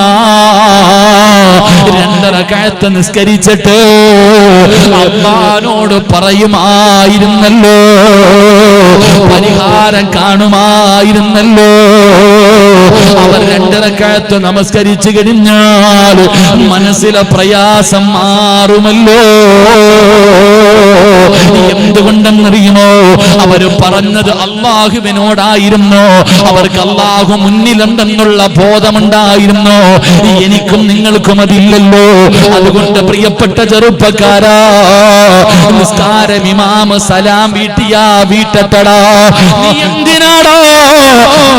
2 റക്അത്ത് നിസ്കരിച്ചിട്ട് അല്ലാഹുവോട് പറയുമായിരുന്നല്ലോ, പരിഹാരം കാണുമായിരുന്നല്ലോ. അവർ 2 റക്അത്ത് നമസ്കരിച്ചു കഴിഞ്ഞാൽ മനസ്സിലെ പ്രയാസം മാറുമല്ലോ. എന്തുകൊണ്ടെന്നറിയുമോ? അവര് പറഞ്ഞത് അല്ലാഹുവിനോടായിരുന്നു. അവർക്ക് അല്ലാഹു മുന്നിലുണ്ടെന്നുള്ള ബോധമുണ്ടായിരുന്നു. എനിക്കും നിങ്ങൾക്കും അതില്ലല്ലോ. അതുകൊണ്ട് പ്രിയപ്പെട്ട ചെറുപ്പക്കാരാ, നിസ്കാരം ഇമാം സലാം വീട്ടിയാ വീട്ടട്ടടാ. നീ എന്തിനാടാ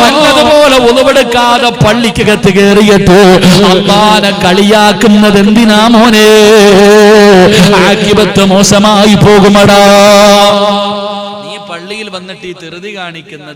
നല്ലതുപോലെ ഉളവെടുക്കാതെ പള്ളിക്കകത്ത് കയറിയിട്ട് അല്ലാഹുവിനെ കളിയാക്കുന്നത്? എന്തിനാ മോനെ? ആഖിബത്ത് മോശമായി പോകുമടാ. നീ പള്ളിയിൽ വന്നിട്ട് ഈ തെറുതി കാണിക്കുന്നത്